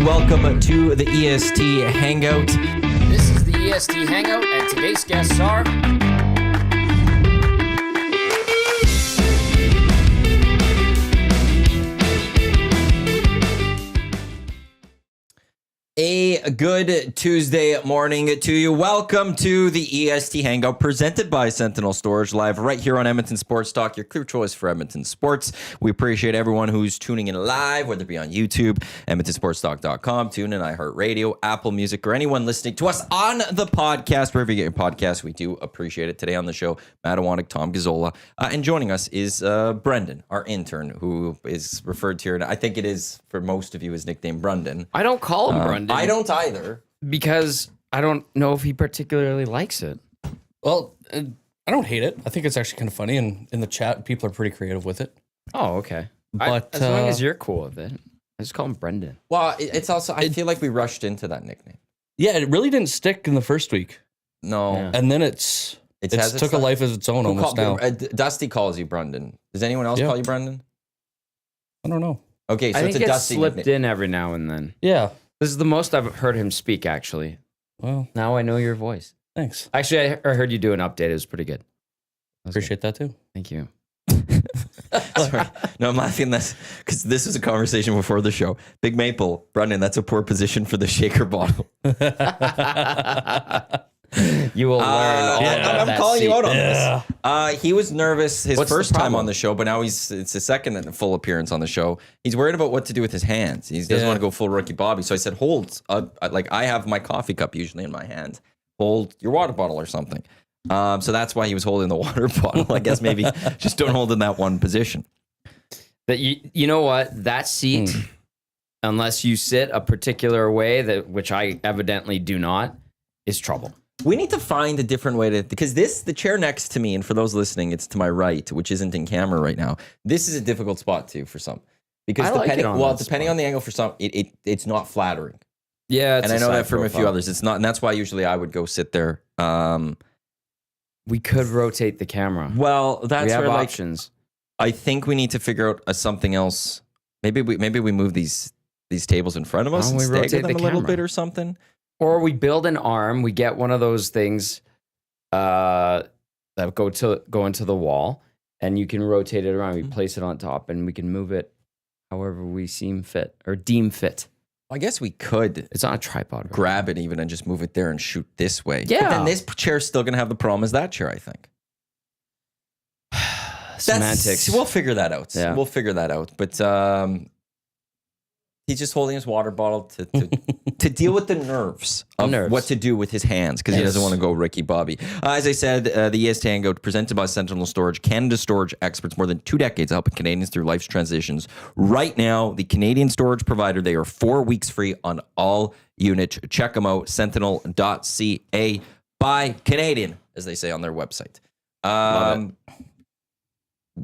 Welcome to the EST Hangout. This is the EST Hangout, and today's guests are... A good Tuesday morning to you. Welcome to the EST Hangout presented by Sentinel Storage, live right here on Edmonton Sports Talk, your clear choice for Edmonton sports. We appreciate everyone who's tuning in live, whether it be on YouTube, EdmontonSportsTalk.com, TuneIn, iHeartRadio, Apple Music, or anyone listening to us on the podcast, wherever you get your podcasts. We do appreciate it. Today on the show, Matt Iwanyk, Tom Gazzola, and joining us is Brendan, our intern, who is referred to here. I think it is, for most of you, his nickname, Brendan. I don't call him Brendan. I don't either. Because I don't know if he particularly likes it. Well, I don't hate it. I think it's actually kind of funny, and in the chat, people are pretty creative with it. Oh, okay. But as long as you're cool with it, I just call him Brendan. Well, it's also, I feel like we rushed into that nickname. Yeah, it really didn't stick in the first week. No. Yeah. And then it took a life of its own almost now. Dusty calls you Brendan. Does anyone else call you Brendan? I don't know. Okay, so I it's think a Dusty slipped nickname. in every now and then. Yeah. This is the most I've heard him speak, actually. Well, now I know your voice. Thanks. Actually, I heard you do an update. It was pretty good. Appreciate that too. Thank you. Sorry. No, I'm laughing this because this was a conversation before the show. Big Maple, Brendan, that's a poor position for the shaker bottle. You will learn all about I'm calling you out on Yeah. this. He was nervous his What's the first time problem? on the show, but now it's his second full appearance on the show. He's worried about what to do with his hands. He doesn't want to go full Ricky Bobby. So I said, hold. Like I have my coffee cup usually in my hand. Hold your water bottle or something. So that's why he was holding the water bottle. I guess maybe just don't hold in that one position. But you know what? That seat, unless you sit a particular way, which I evidently do not, is trouble. We need to find a different way to, because the chair next to me, and for those listening, it's to my right, which isn't in camera right now. This is a difficult spot too for some, because depending on the angle for some, it's not flattering. Yeah, and I know that from a few others, it's not, and that's why usually I would go sit there. We could rotate the camera. Well, that's we have where, options. I think we need to figure out something else. Maybe we move these tables in front of us and stagger them a little bit or something. Or we build an arm. We get one of those things that go into the wall, and you can rotate it around. We place it on top, and we can move it however we seem fit or deem fit. I guess we could. It's on a tripod. Right? Grab it even and just move it there and shoot this way. Yeah. But then this chair's still going to have the problem as that chair, I think. Semantics. We'll figure that out. Yeah. We'll figure that out. But he's just holding his water bottle to deal with the nerves of what to do with his hands, because he doesn't want to go Ricky Bobby. As I said, the EST Hangout presented by Sentinel Storage, Canada storage experts, more than 2 decades helping Canadians through life's transitions. Right now, the Canadian storage provider, they are 4 weeks free on all units. Check them out, sentinel.ca by Canadian, as they say on their website.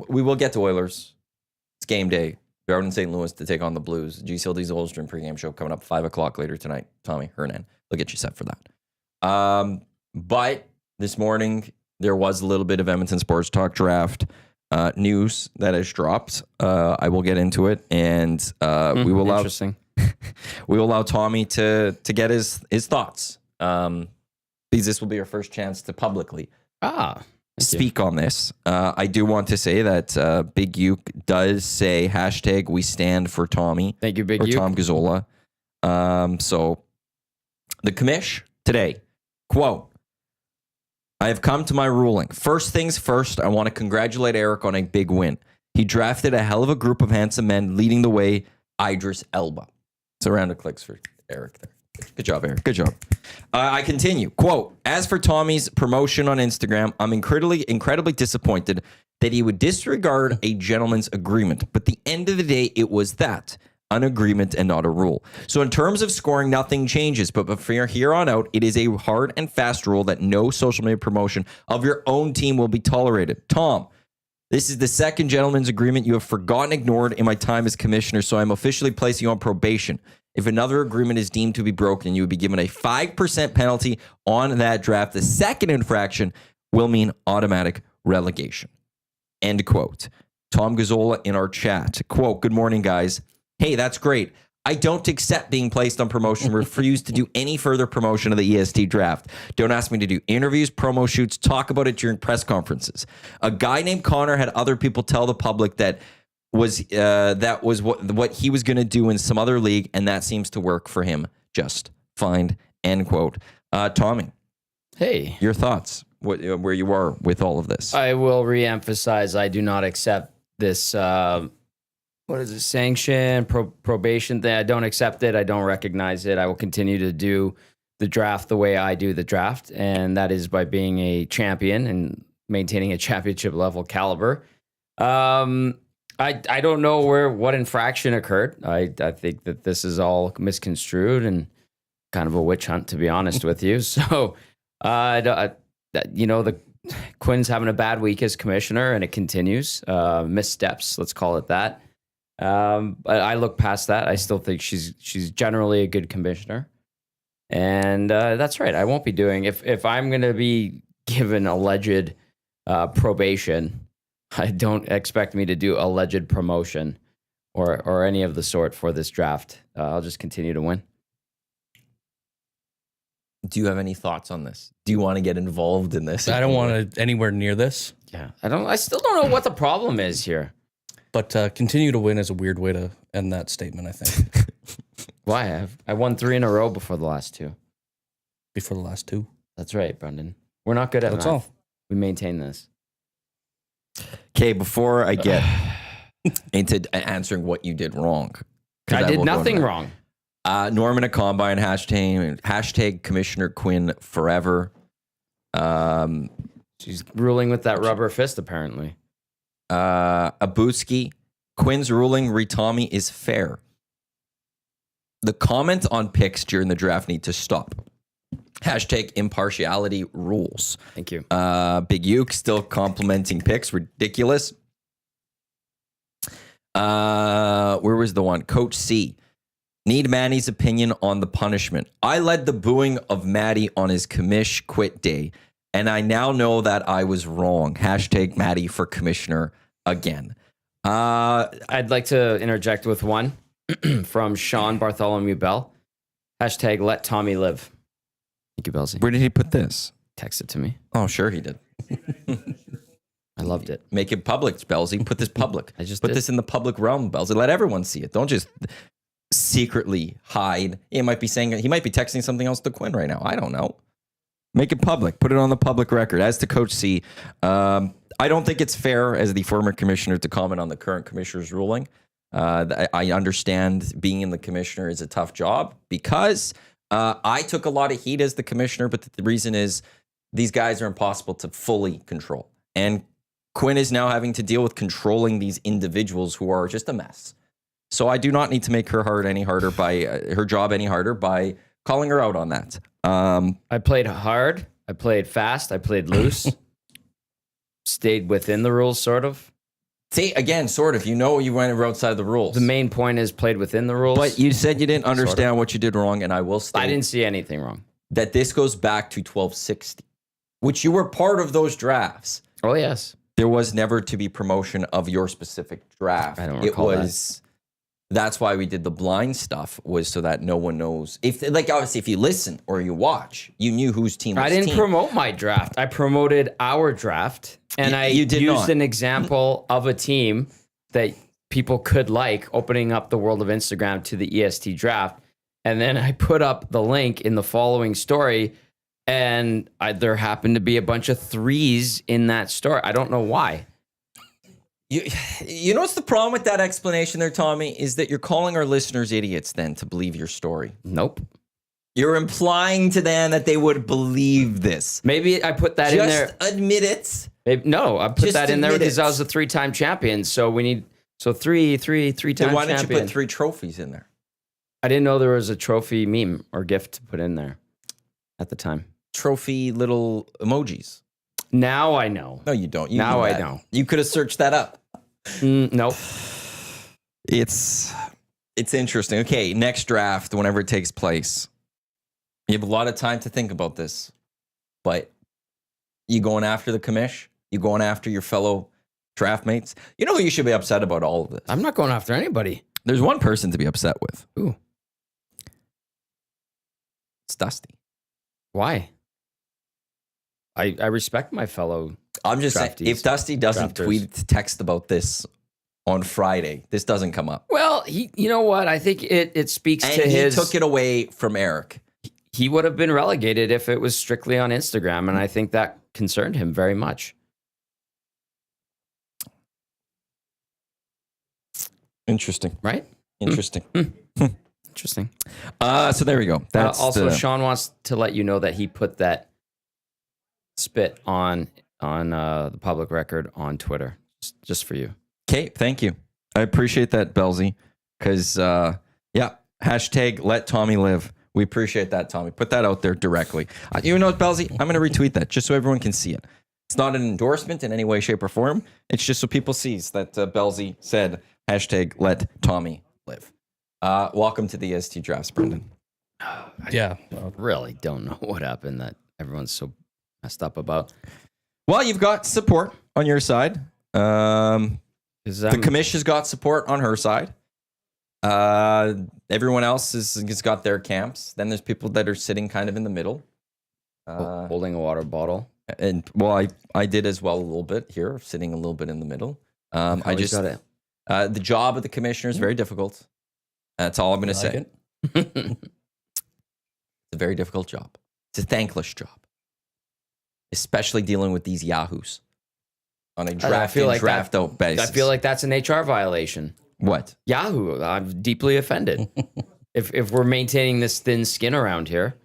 We will get to Oilers. It's game day. They're out in St. Louis to take on the Blues. GCLD's Oilers pregame show coming up 5 o'clock later tonight. Tommy Hernan, they'll get you set for that. But this morning, there was a little bit of Edmonton Sports Talk Draft news that has dropped. I will get into it, and we will allow Tommy to get his thoughts. Because this will be our first chance to publicly speak on this. I do want to say that Big Uke does say hashtag we stand for Tommy. Thank you, Big Uke. Tom Gazzola. So the commish today, quote, I have come to my ruling. First things first, I want to congratulate Erick on a big win. He drafted a hell of a group of handsome men, leading the way, Idris Elba. It's a round of clicks for Erick there. Good job, Erick. Good job. I continue. Quote, as for Tommy's promotion on Instagram, I'm incredibly disappointed that he would disregard a gentleman's agreement. But at the end of the day, it was that, an agreement and not a rule. So in terms of scoring, nothing changes. But from here on out, it is a hard and fast rule that no social media promotion of your own team will be tolerated. Tom, this is the second gentleman's agreement you have forgotten, ignored in my time as commissioner, so I'm officially placing you on probation. If another agreement is deemed to be broken, you would be given a 5% penalty on that draft. The second infraction will mean automatic relegation. End quote. Tom Gazzola in our chat. Quote, good morning, guys. Hey, that's great. I don't accept being placed on promotion. Refuse to do any further promotion of the EST draft. Don't ask me to do interviews, promo shoots, talk about it during press conferences. A guy named Connor had other people tell the public that was what he was going to do in some other league, and that seems to work for him just fine. End quote. Tommy, Hey, your thoughts? Where you are with all of this? I will reemphasize, I do not accept this, what is it, sanction, probation thing. I don't accept it. I don't recognize it. I will continue to do the draft the way I do the draft, and that is by being a champion and maintaining a championship level caliber. I don't know what infraction occurred. I think that this is all misconstrued and kind of a witch hunt, to be honest with you. So, the Quinn's having a bad week as commissioner, and it continues. Missteps, let's call it that. But I look past that. I still think she's generally a good commissioner, and that's right. I won't be doing if I'm going to be given alleged probation. I don't expect me to do alleged promotion or any of the sort for this draft. I'll just continue to win. Do you have any thoughts on this? Do you want to get involved in this? I don't want to anywhere near this. Yeah, I still don't know what the problem is here. But continue to win is a weird way to end that statement, I think. Why? I won 3 in a row before the last 2. Before the last 2. That's right, Brendan. We're not good at That's math. all. We maintain this. Okay, before I get into answering what you did wrong. I did nothing wrong. Norman at Combine, hashtag Commissioner Quinn forever. She's ruling with that rubber fist, apparently. Abuski, Quinn's ruling Tommy is fair. The comment on picks during the draft need to stop. Hashtag impartiality rules. Thank you. Big Uke still complimenting picks. Ridiculous. Where was the one? Coach C. Need Manny's opinion on the punishment. I led the booing of Matty on his commish quit day, and I now know that I was wrong. Hashtag Matty for commissioner again. I'd like to interject with one from Sean Bartholomew Bell. Hashtag let Tommy live. Thank you, Belsey. Where did he put this? Text it to me. Oh, sure he did. I loved it. Make it public, Belsey. Put this public. I just put did. this in the public realm, Belsey. Let everyone see it. Don't just secretly hide. He might be texting something else to Quinn right now. I don't know. Make it public. Put it on the public record. As to Coach C, I don't think it's fair as the former commissioner to comment on the current commissioner's ruling. I understand being in the commissioner is a tough job because I took a lot of heat as the commissioner, but the reason is these guys are impossible to fully control. And Quinn is now having to deal with controlling these individuals who are just a mess. So I do not need to make her her job any harder by calling her out on that. I played hard. I played fast. I played loose. Stayed within the rules, sort of. See, again, sort of. You went outside the rules. The main point is played within the rules. But you said you didn't understand what you did wrong, and I will state I didn't see anything wrong. that this goes back to 1260, which you were part of those drafts. Oh, yes. There was never to be promotion of your specific draft. I don't recall That's why we did the blind stuff, was so that no one knows. Obviously, if you listen or you watch, you knew whose team was I didn't promote my draft. I promoted our draft. And You did used not. an example of a team that people could like, opening up the world of Instagram to the EST draft. And then I put up the link in the following story, and there happened to be a bunch of 3s in that story. I don't know why. You know what's the problem with that explanation there, Tommy? Is that you're calling our listeners idiots then to believe your story. Nope. You're implying to them that they would believe this. Maybe I put that in there. Just admit it. No, I put Just that in there admit because it. I was a 3-time champion. So we need three-time Then why didn't you champion. put 3 trophies in there? I didn't know there was a trophy meme or gift to put in there at the time. Trophy little emojis. Now I know. No, you don't. You Now knew I that. know. You could have searched that up. Nope. It's interesting. Okay, next draft, whenever it takes place. You have a lot of time to think about this. But you going after the commish? You going after your fellow draft mates. You know who you should be upset about all of this? I'm not going after anybody. There's one person to be upset with. Ooh. It's Dusty. Why? I respect my fellow. I'm just saying, Draftees. if Dusty doesn't Drafters. text about this on Friday, this doesn't come up. Well, you know what? I think it speaks And to he his. took it away from Erick. He would have been relegated if it was strictly on Instagram, and I think that concerned him very much. Interesting. Right? Interesting. Interesting. So there we go. That's Also, Sean wants to let you know that he put that spit on the public record on Twitter, just for you. okay. Thank you. I appreciate that, Belzy. Because hashtag let Tommy live. We appreciate that, Tommy. Put that out there directly. You know what, Belzy? I'm going to retweet that just so everyone can see it. It's not an endorsement in any way, shape, or form. It's just so people sees that Belzy said hashtag let Tommy live. Welcome to the EST Drafts, Brendan. Yeah. I really don't know what happened that everyone's so messed up about. Well, you've got support on your side. The 'Cause commish has got support on her side. Everyone else has got their camps. Then there's people that are sitting kind of in the middle. holding a water bottle. And well, I did as well a little bit here, sitting a little bit in the middle. I just got it. the job of the commissioner is very difficult. That's all I'm going to say. It? It's a very difficult job. It's a thankless job, especially dealing with these yahoos on a draft in, draft out basis. I feel like that's an HR violation. What? Yahoo! I'm deeply offended. if we're maintaining this thin skin around here.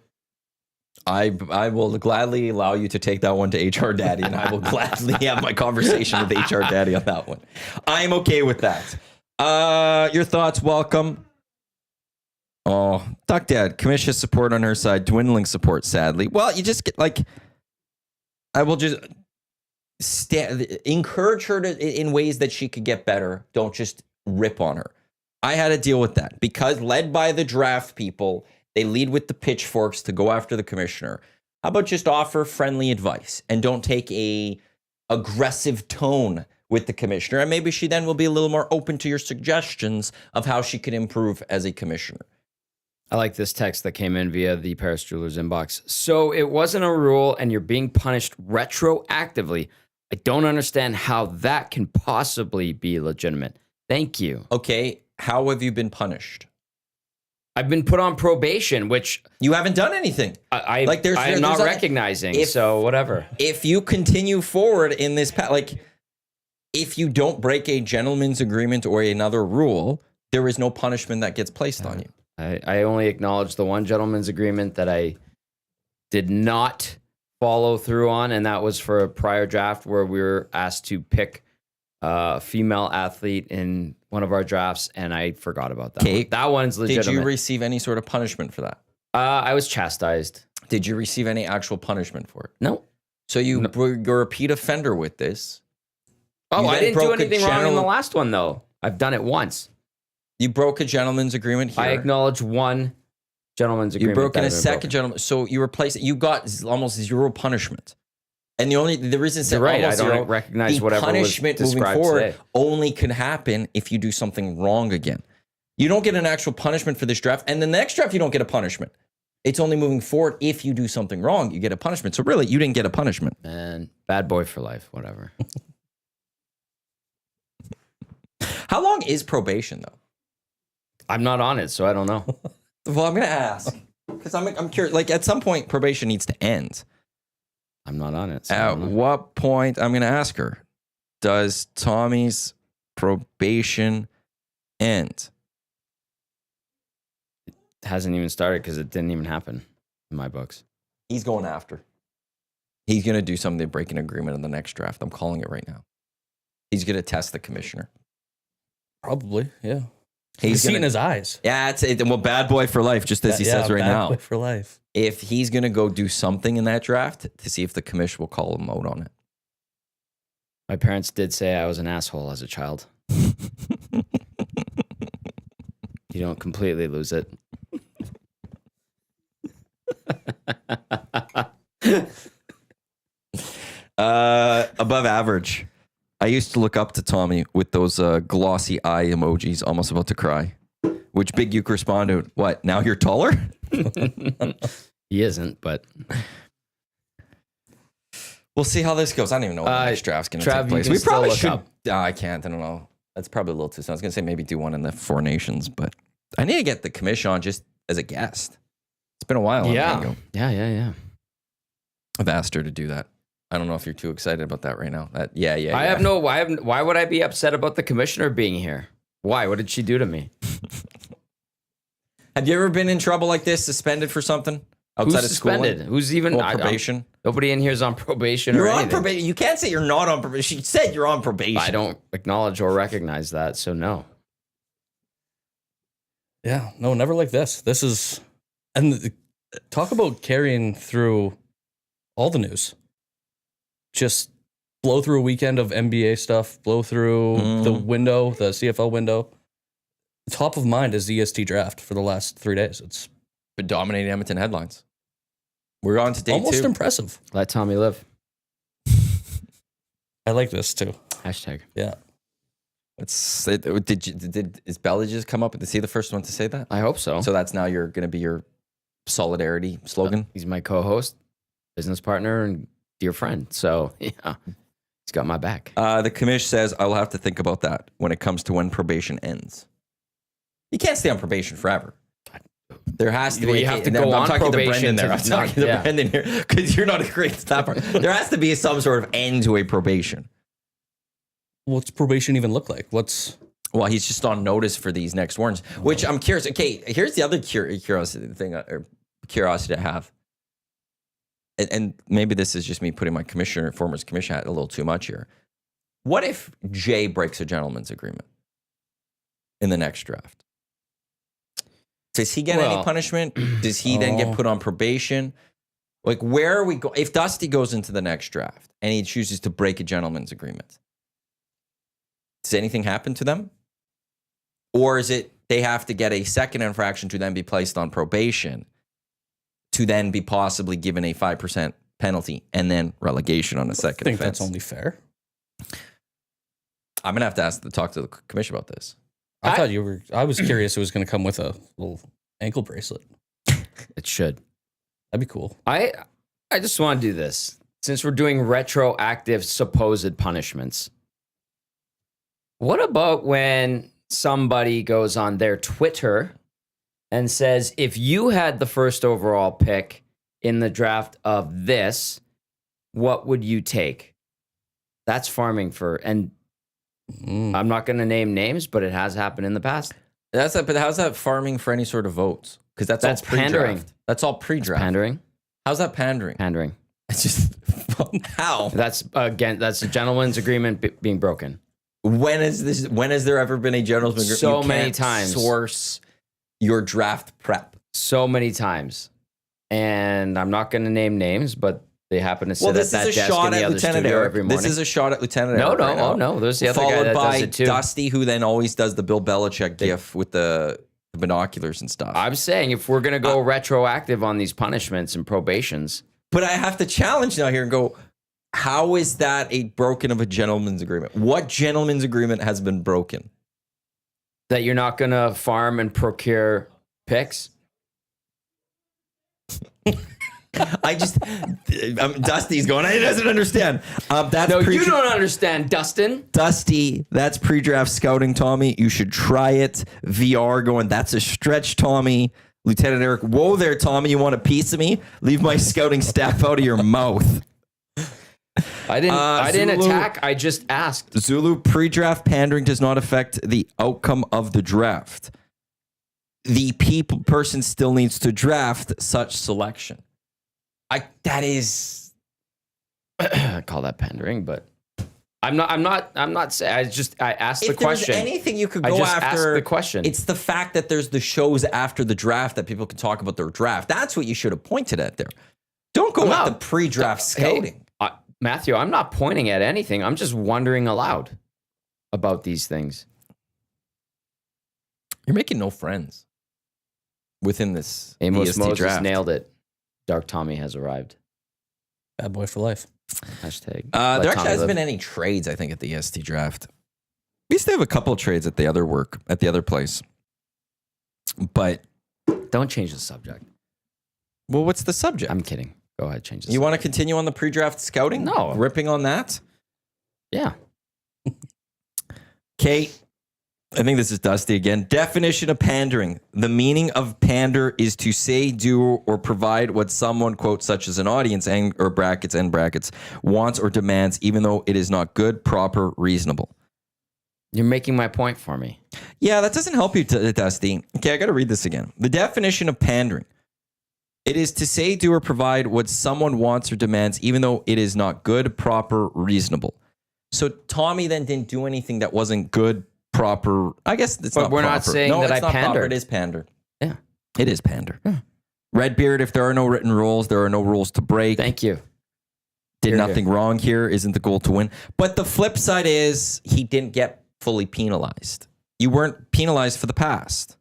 I will gladly allow you to take that one to HR Daddy, and I will gladly have my conversation with HR Daddy on that one. I'm okay with that. Your thoughts, welcome. Oh, Duck Dad, commission support on her side, dwindling support, sadly. Well, you just get I will just encourage her in ways that she could get better. Don't just rip on her. I had to deal with that because led by the draft people, they lead with the pitchforks to go after the commissioner. How about just offer friendly advice and don't take a aggressive tone with the commissioner? And maybe she then will be a little more open to your suggestions of how she could improve as a commissioner. I like this text that came in via the Paris Jewelers inbox. So it wasn't a rule and you're being punished retroactively. I don't understand how that can possibly be legitimate. Thank you. Okay, how have you been punished? I've been put on probation, which You haven't done anything. I'm there's not a- recognizing. So whatever. If you continue forward in this path, if you don't break a gentleman's agreement or another rule, there is no punishment that gets placed on you. I only acknowledge the one gentleman's agreement that I did not follow through on, and that was for a prior draft where we were asked to pick a female athlete in one of our drafts, and I forgot about that. Okay. One. That one's legitimate. Did you receive any sort of punishment for that? I was chastised. Did you receive any actual punishment for it? No. So you're a repeat offender with this. Oh, You I then didn't do broke a anything wrong in the general- last one, though. I've done it once. You broke a gentleman's agreement here. I acknowledge one gentleman's You agreement. broke in that a had been second broken. gentleman. So you replaced it. You got almost zero punishment. And the reason You're right. I almost don't zero, recognize the whatever was punishment moving described forward today. only can happen if you do something wrong again. You don't get an actual punishment for this draft, and the next draft you don't get a punishment. It's only moving forward if you do something wrong, you get a punishment. So really, you didn't get a punishment. And bad boy for life, whatever. How long is probation though? I'm not on it, so I don't know. Well, I'm gonna ask because I'm curious. At some point, probation needs to end. I'm not on it. So I At don't know. what point? I'm gonna ask her. Does Tommy's probation end? It hasn't even started because it didn't even happen in my books. He's going after. He's gonna do something to break an agreement in the next draft. I'm calling it right now. He's gonna test the commissioner. Probably, yeah. He's He's seen gonna, his eyes. yeah, well, bad boy for life, just as he says right bad now. boy for life. If he's gonna go do something in that draft to see if the commission will call him out on it. My parents did say I was an asshole as a child. You don't completely lose it. Above average. I used to look up to Tommy with those glossy eye emojis, almost about to cry. Which Big Uke responded, "What? Now you're taller?" He isn't, but we'll see how this goes. I don't even know when the next draft's going to take place. We probably should. I can't. I don't know. That's probably a little too soon. I was going to say maybe do one in the Four Nations, but I need to get the commish on just as a guest. It's been a while. Yeah. I've asked her to do that. I don't know if you're too excited about that right now. Why would I be upset about the commissioner being here? Why? What did she do to me? Have you ever been in trouble like this, suspended for something outside Who's of suspended? schooling? Who's even probation? Nobody in here is on probation. You're or on anything. probation. You can't say you're not on probation. She said you're on probation. I don't acknowledge or recognize that, so no. Yeah, no, never like this. This is, and talk about carrying through all the news. Just blow through a weekend of NBA stuff, blow through the window, the CFL window. Top of mind is the EST draft for the last 3 days. It's been dominating Edmonton headlines. We're on to day almost 2. impressive. Let Tommy live. I like this too. Hashtag. Yeah. Is Bella just come up? Is he the first one to say that? I hope so. So that's now going to be your solidarity slogan? He's my co-host, business partner, and dear friend. So, yeah, he's got my back. The commish says, I will have to think about that when it comes to when probation ends. You can't stay on probation forever. There has to be. You have to go on probation. I'm talking to Brendan here because you're not a great stopper. There has to be some sort of end to a probation. What's probation even look like? Well, he's just on notice for these next warrants, which I'm curious. Okay, here's the other curiosity thing, or curiosity I have. And maybe this is just me putting my former commissioner hat a little too much here. What if Jay breaks a gentleman's agreement in the next draft? Does he get any punishment? Does he then get put on probation? Like, where are we going? If Dusty goes into the next draft and he chooses to break a gentleman's agreement, does anything happen to them? Or is it they have to get a second infraction to then be placed on probation to then be possibly given a 5% penalty and then relegation on a second offense? I think that's only fair. I'm going to have to talk to the commission about this. I was curious it was going to come with a little ankle bracelet. It should. That'd be cool. I just want to do this. Since we're doing retroactive supposed punishments, what about when somebody goes on their Twitter and says, if you had the first overall pick in the draft of this, what would you take? That's farming and I'm not going to name names, but it has happened in the past. But how's that farming for any sort of votes? Because that's all pandering. pre-draft. That's all pre-draft. Pandering. How's that pandering? Pandering. It's just how? That's a gentleman's agreement being broken. When has there ever been a gentleman's agreement? So many times. Source your draft prep. So many times. And I'm not going to name names, but they happen to sit at that desk in the other studio every morning. This is a shot at Lieutenant Erick. No. There's the other guy that does it too. Followed by Dusty, who then always does the Bill Belichick gif with the binoculars and stuff. I'm saying if we're going to go retroactive on these punishments and probations. But I have to challenge now here and go, how is that a broken of a gentleman's agreement? What gentleman's agreement has been broken? That you're not going to farm and procure picks? Dusty's going, he doesn't understand. You don't understand, Dustin. Dusty, that's pre-draft scouting, Tommy. You should try it. VR going, that's a stretch, Tommy. Lieutenant Erick, whoa there, Tommy. You want a piece of me? Leave my scouting staff out of your mouth. I didn't attack. I just asked. Zulu, pre-draft pandering does not affect the outcome of the draft. The person still needs to draft such selection. I call that pandering, but I'm not saying. I asked the question. If there's anything you could go after, asked the question. It's the fact that there's the shows after the draft that people can talk about their draft. That's what you should have pointed at there. Don't go at the pre-draft scouting. Hey, Matthew, I'm not pointing at anything. I'm just wondering aloud about these things. You're making no friends within this Amos EST Moses draft. Nailed it. Dark Tommy has arrived. Bad boy for life. Hashtag. There let actually Tommy hasn't live. been any trades, I think, at the EST draft. We used to have a couple of trades at the other place. But, Don't change the subject. well, what's the subject? I'm kidding. Go ahead, change the You subject. want to continue on the pre-draft scouting? No. Ripping on that? Yeah. Kate, I think this is Dusty again. Definition of pandering. The meaning of pander is to say, do, or provide what someone, quote, such as an audience, or brackets, end brackets, wants or demands, even though it is not good, proper, reasonable. You're making my point for me. Yeah, that doesn't help you, Dusty. Okay, I got to read this again. The definition of pandering. It is to say, do, or provide what someone wants or demands, even though it is not good, proper, reasonable. So Tommy then didn't do anything that wasn't good, proper. I guess it's But not we're proper. not saying no, that it's I not proper. pandered. It is pander. Yeah. It is pander. Redbeard, if there are no written rules, there are no rules to break. Thank you. Did Here, nothing wrong here. Isn't the goal to win? But the flip side is he didn't get fully penalized. You weren't penalized for the past.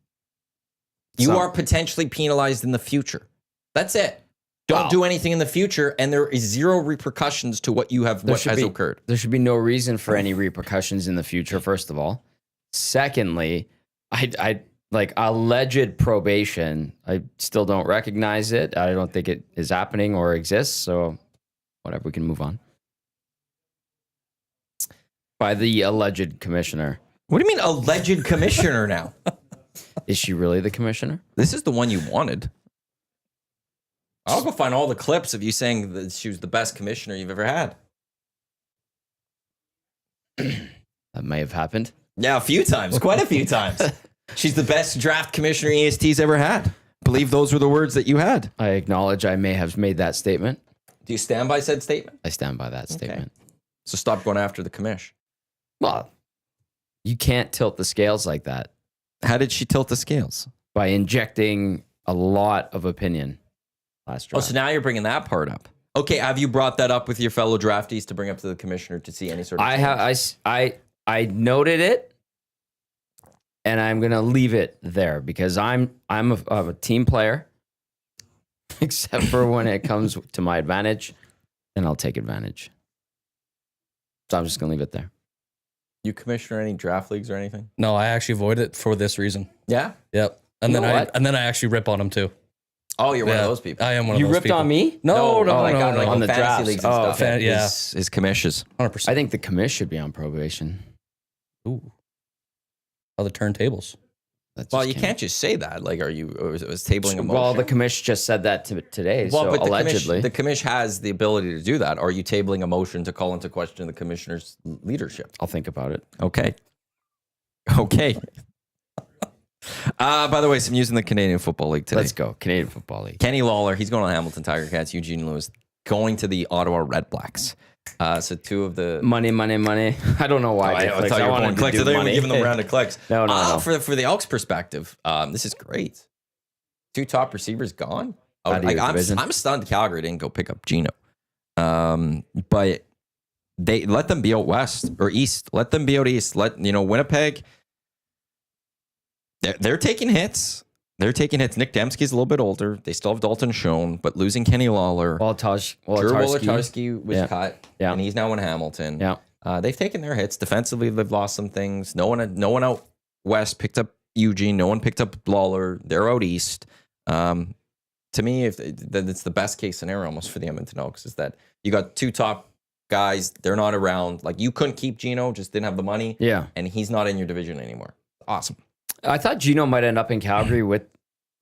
You are potentially penalized in the future. That's it. Don't do anything in the future, and there is zero repercussions to what you have, what has occurred. There should be no reason for any repercussions in the future, first of all. Secondly, I like alleged probation. I still don't recognize it. I don't think it is happening or exists. So whatever, we can move on. By the alleged commissioner. What do you mean alleged commissioner now? Is she really the commissioner? This is the one you wanted. I'll go find all the clips of you saying that she was the best commissioner you've ever had. That may have happened. Yeah, a few times. Quite a few times. She's the best draft commissioner EST's ever had. I believe those were the words that you had. I acknowledge I may have made that statement. Do you stand by said statement? I stand by that statement. So stop going after the commish. Well, you can't tilt the scales like that How did she tilt the scales? by injecting a lot of opinion last Oh, draft. so now you're bringing that part up. Okay, have you brought that up with your fellow draftees to bring up to the commissioner to see any sort of I noted it, and I'm gonna leave it there because I'm a team player, except for when it comes to my advantage, and I'll take advantage. So I'm just gonna leave it there. You commissioner any draft leagues or anything? No, I actually avoid it for this reason. Yeah? Yep. And You then know I what? and then I actually rip on them too. Oh, you're one Yeah, of those people. I am one of You those ripped people. on me? No, like no. on the fantasy drafts. leagues and Oh, stuff. okay. Yeah. His commissions. 100%. I think the commish should be on probation. Ooh. How the turntables. That just Well, you came- can't just say that. Like, was tabling a motion? Well, the commish just said that today. So but allegedly, the commish has the ability to do that. Are you tabling a motion to call into question the commissioner's leadership? I'll think about it. Okay. Okay. By the way, some news in the Canadian Football League today. Let's go. Canadian Football League. Kenny Lawler, he's going on Hamilton Tiger Cats. Eugene Lewis going to the Ottawa Red Blacks. So two of the Money. I don't know why. I did clicks. thought you were wanted going to clicks. do I thought you were money. giving them a round of clicks. No. For the Elks perspective, this is great. Two top receivers gone. Oh, Out of your division. I'm stunned Calgary didn't go pick up Gino. But they let them be out west or east. Let them be out east. Winnipeg. They're taking hits. They're taking hits. Nick Dembski's a little bit older. They still have Dalton Schoen, but losing Kenny Lawler. Drew Wolotarski was cut, and he's now in Hamilton. Yeah. They've taken their hits. Defensively, they've lost some things. No one out west picked up Eugene. No one picked up Lawler. They're out east. To me, then it's the best case scenario almost for the Edmonton Elks is that you got two top guys. They're not around. Like you couldn't keep Gino, just didn't have the money. Yeah. And he's not in your division anymore. Awesome. I thought Gino might end up in Calgary with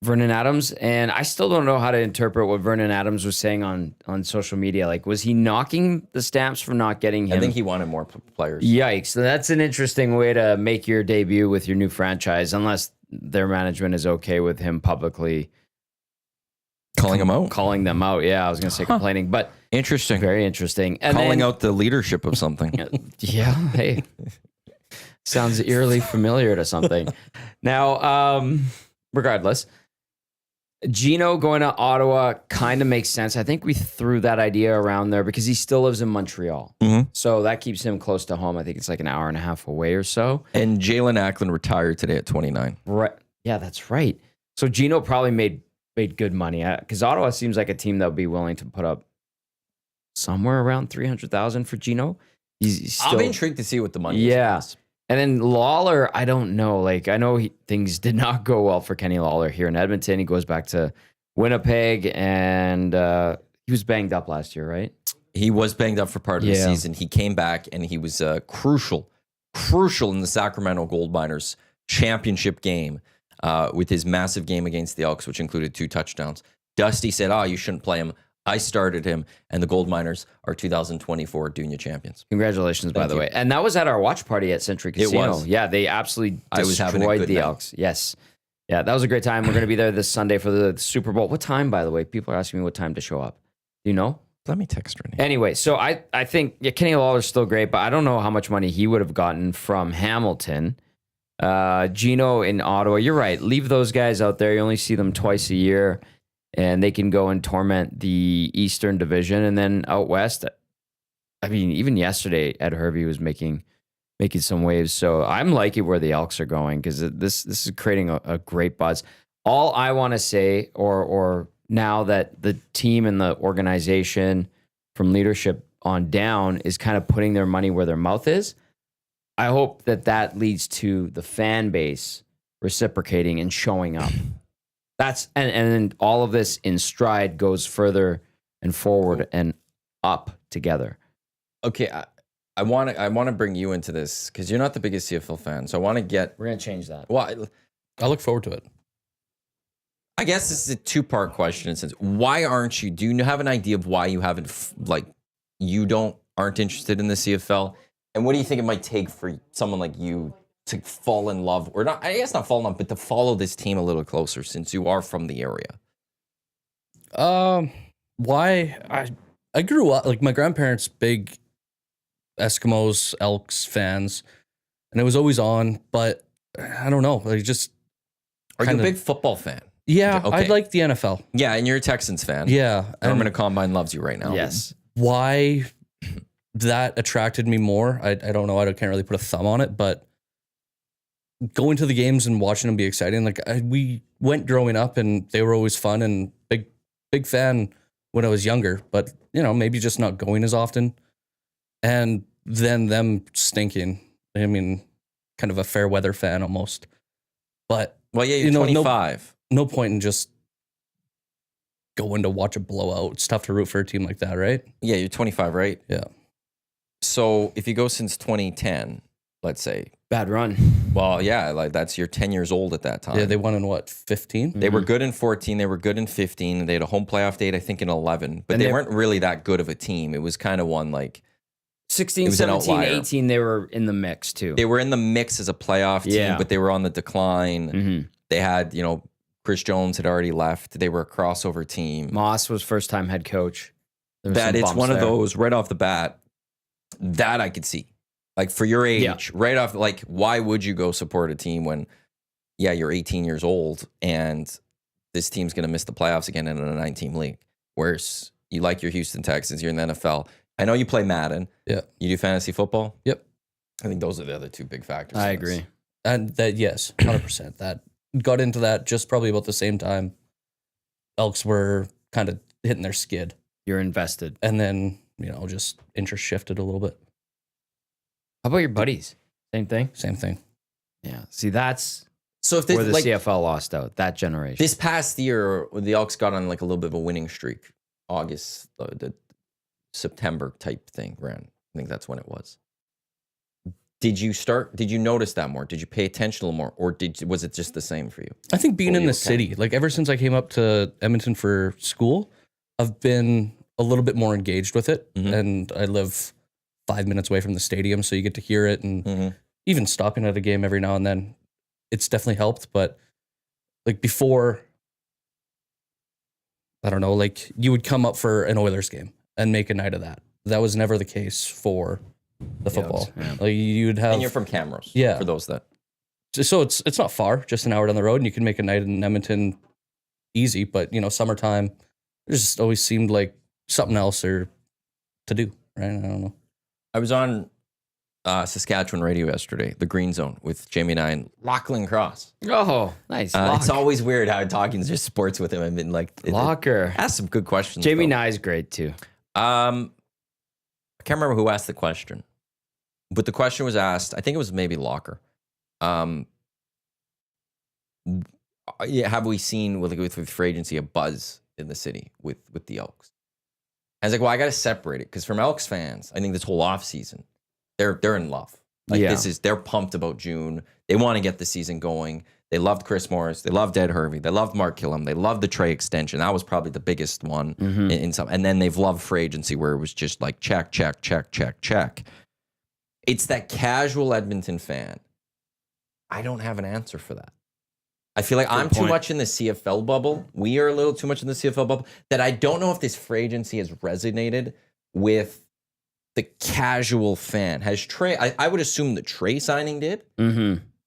Vernon Adams, and I still don't know how to interpret what Vernon Adams was saying on social media. Like, was he knocking the Stamps for not getting him? I think he wanted more players. Yikes. So that's an interesting way to make your debut with your new franchise, unless their management is okay with him publicly Calling him out. calling them out. Yeah, I was going to say complaining, but Interesting. very interesting. And Calling then- out the leadership of something. Yeah, hey. Sounds eerily familiar to something. Now, regardless, Gino going to Ottawa kind of makes sense. I think we threw that idea around there because he still lives in Montreal. Mhm. So that keeps him close to home. I think it's like an hour and a half away or so. And Jalen Ackland retired today at 29. Right. Yeah, that's right. So Gino probably made good money because Ottawa seems like a team that would be willing to put up somewhere around 300,000 for Gino. He's still, I'll be intrigued to see what the money Yeah. is. And then Lawler, I don't know. Like, I know things did not go well for Kenny Lawler here in Edmonton. He goes back to Winnipeg, and he was banged up last year, right? He was banged up for part of the season. He came back, and he was crucial in the Sacramento Gold Miners championship game with his massive game against the Elks, which included 2 touchdowns. Dusty said, you shouldn't play him. I started him, and the Gold Miners are 2024 Dunya champions. Congratulations, by the way. And that was at our watch party at Century Casino. It was. Yeah, they absolutely I was having a destroyed good the night. Elks. Yes. Yeah, that was a great time. We're going to be there this Sunday for the Super Bowl. What time, by the way? People are asking me what time to show up. Do you know? Let me text her name. Anyway, so I think Kenny Lawler's still great, but I don't know how much money he would have gotten from Hamilton. Gino in Ottawa, you're right. Leave those guys out there. You only see them twice a year, and they can go and torment the Eastern Division. And then out west, I mean, even yesterday, Ed Hervey was making some waves. So I'm liking where the Elks are going because this is creating a great buzz. All I want to say, or now that the team and the organization from leadership on down is kind of putting their money where their mouth is, I hope that leads to the fan base reciprocating and showing up. That's and all of this in stride goes further and forward and up together. Okay, I want to bring you into this because you're not the biggest CFL fan, so I want to get. We're gonna change that. Well, I look forward to it. I guess this is a 2-part question. Since why aren't you? Do you have an idea of why you haven't aren't interested in the CFL? And what do you think it might take for someone like you to fall in love, or not? I guess not fall in love, but to follow this team a little closer, since you are from the area. Why I grew up like my grandparents big Eskimos, Elks fans, and it was always on, but I don't know. Like just Are you a big football fan? Yeah, Okay. I like the NFL. Yeah, and you're a Texans fan. Yeah. Norman Combine loves you right now. Yes. Why that attracted me more, I don't know. I can't really put a thumb on it, but going to the games and watching them be exciting. Like we went growing up, and they were always fun, and big fan when I was younger. But maybe just not going as often, and then them stinking. I mean, kind of a fair weather fan almost. But Well, yeah, you're 25. no point in just going to watch a blowout. It's tough to root for a team like that, right? Yeah, you're 25, right? Yeah. So if you go since 2010, let's say, Bad run. well, yeah, like that's you're 10 years old at that time. Yeah, they won in what, 15? They were good in 14. They were good in 15. They had a home playoff date, I think, in 11. But And they they- weren't really that good of a team. It was kind of one like 16, It was an 17, outlier. 18, they were in the mix too. they were in the mix as a playoff team, Yeah. but they were on the decline. Mhm. They had, Chris Jones had already left. They were a crossover team. Moss was first time head coach. There was That some it's bumps one of there. those right off the bat that I could see. Like for your age, Yeah. right off, like why would you go support a team when, yeah, you're 18 years old and this team's going to miss the playoffs again in a 9-team league? Whereas you like your Houston Texans, you're in the NFL. I know you play Madden. Yeah. You do fantasy football? Yep. I think those are the other 2 big factors. I in this. agree. And that, yes, 100%. That got into that just probably about the same time Elks were kind of hitting their skid. You're invested. And then, just interest shifted a little bit. How about your buddies? Same thing? Same thing. Yeah. See, that's So if where this, the like CFL lost out, that generation. this past year, the Elks got on like a little bit of a winning streak, August, the September type thing ran. I think that's when it was. Did you notice that more? Did you pay attention a little more? Or was it just the same for you? I think being Well, in you the were city, like ever since I came up to Edmonton for school, I've been a little bit more engaged with it. Mhm. And I live 5 minutes away from the stadium, so you get to hear it. And Mhm. even stopping at a game every now and then, it's definitely helped. But like before, I don't know, like you would come up for an Oilers game and make a night of that. That was never the case for the football. yeah. Like you'd have, And you're from Camrose. Yeah. For those that. so it's not far, just an hour down the road, and you can make a night in Edmonton easy. But summertime, it just always seemed like something else or to do, right? I don't know. I was on Saskatchewan radio yesterday, the Green Zone, with Jamie and I and Lachlan Cross. Oh, nice. It's always weird how talking just sports with him. I've been like, Locker. ask some good questions. Jamie though. Nye's great too. can't remember who asked the question, but the question was asked. I think it was maybe Locker. Have we seen with free agency a buzz in the city with the Elks? I was like, well, I got to separate it because from Elks fans, I think this whole offseason, they're in love. Like they're pumped about June. They want to get the season going. They loved Chris Morris. They loved Ed Hervey. They loved Mark Killam. They loved the Trey extension. That was probably the biggest one in some. And then they've loved free agency where it was just like check, check, check, check, check. It's that casual Edmonton fan. I don't have an answer for that. I feel like I'm too much in the CFL bubble. We are a little too much in the CFL bubble that I don't know if this free agency has resonated with the casual fan. Has Trey, I would assume the Trey signing did,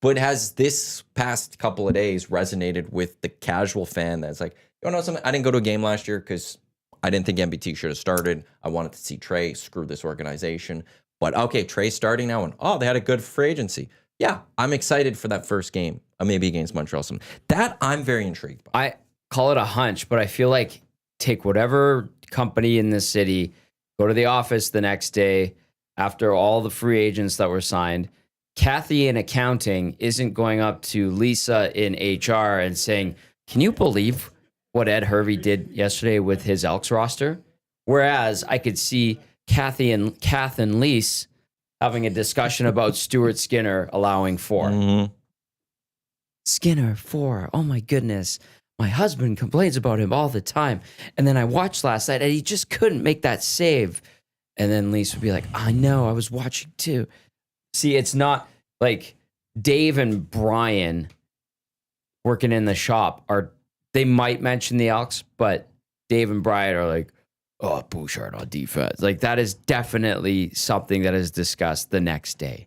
but has this past couple of days resonated with the casual fan that's like, you know something? I didn't go to a game last year because I didn't think MBT should have started. I wanted to see Trey. Screw this organization. But okay, Trey's starting now, and they had a good free agency. Yeah, I'm excited for that first game, maybe against Montreal. That I'm very intrigued by. I call it a hunch, but I feel like take whatever company in this city, go to the office the next day after all the free agents that were signed. Kathy in accounting isn't going up to Lisa in HR and saying, can you believe what Ed Hervey did yesterday with his Elks roster? Whereas I could see Kath and Lise having a discussion about Stuart Skinner allowing 4. Skinner, 4. Oh my goodness. My husband complains about him all the time. And then I watched last night and he just couldn't make that save. And then Lise would be like, I know, I was watching too. See, it's not like Dave and Brian working in the shop they might mention the Elks, but Dave and Brian are like, oh, Bouchard on defense. Like that is definitely something that is discussed the next day.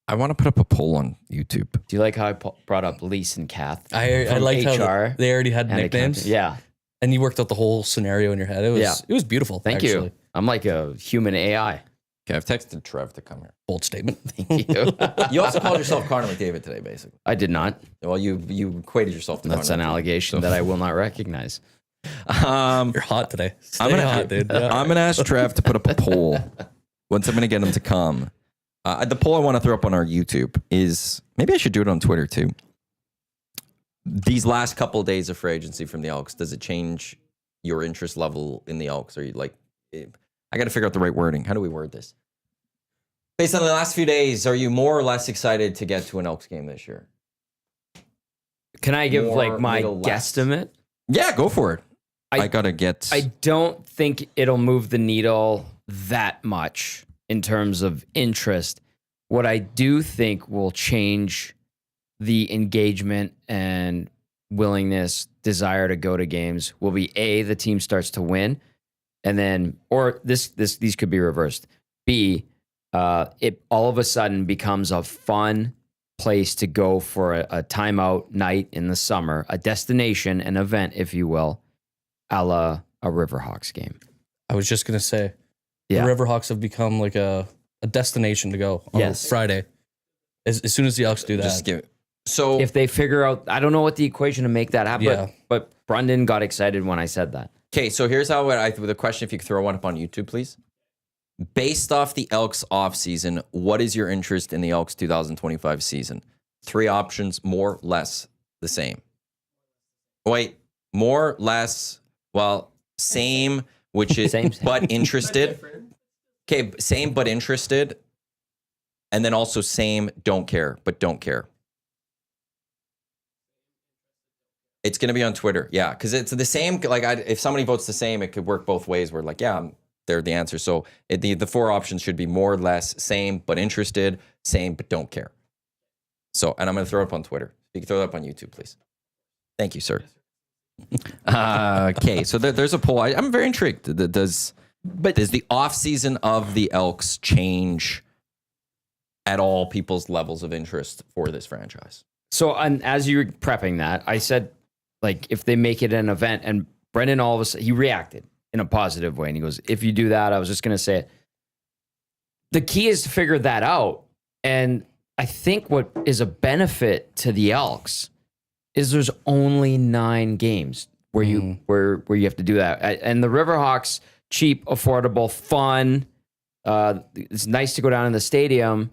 I want to put up a poll on YouTube. Do you like how I brought up Lise and Kath? I like how they already had nicknames. Yeah. And you worked out the whole scenario in your head. It was beautiful. Thank you. I'm like a human AI. Okay, I've texted Trev to come here. Bold statement. Thank you. You also called yourself Connor McDavid today, basically. I did not. Well, you equated yourself to That's Connor an McDavid. allegation that I will not recognize. You're hot today. I'm gonna hot, dude. Yeah. I'm gonna ask Trev to put up a poll once I'm gonna get him to come. The poll I want to throw up on our YouTube is maybe I should do it on Twitter too. These last couple of days of free agency from the Elks, does it change your interest level in the Elks? Are you like, I got to figure out the right wording. How do we word this? Based on the last few days, are you more or less excited to get to an Elks game this year? Can I give More like my middle left. guesstimate? Yeah, go for it. I gotta get. I don't think it'll move the needle that much in terms of interest. What I do think will change the engagement and willingness, desire to go to games will be A, the team starts to win, and then, or these could be reversed. B, it all of a sudden becomes a fun place to go for a timeout night in the summer, a destination, an event, if you will, a la a Riverhawks game. I was just going to say, the Riverhawks have become like a destination to go on Friday. As soon as the Elks do that. Just give it. So if they figure out, I don't know what the equation to make that happen, but Brendan got excited when I said that. Okay, so here's how the question, if you could throw one up on YouTube, please. Based off the Elks offseason, what is your interest in the Elks 2025 season? 3 options, more, less, the same. Wait, more, less, well, same, which is, Same. but interested. Okay, same, but interested. And then also same, don't care, but don't care. It's going to be on Twitter. Yeah, because it's the same. Like, if somebody votes the same, it could work both ways. We're like, yeah, they're the answer. So the 4 options should be more, less, same, but interested, same, but don't care. So, and I'm going to throw it up on Twitter. You can throw it up on YouTube, please. Thank you, sir. Okay, so there's a poll. I'm very intrigued. Does the offseason of the Elks change at all people's levels of interest for this franchise? So as you were prepping that, I said, like, if they make it an event, and Brendan all of a sudden, he reacted in a positive way. And he goes, if you do that, I was just going to say it. The key is to figure that out. And I think what is a benefit to the Elks is there's only 9 games where you have to do that. And the Riverhawks cheap, affordable, fun. It's nice to go down in the stadium,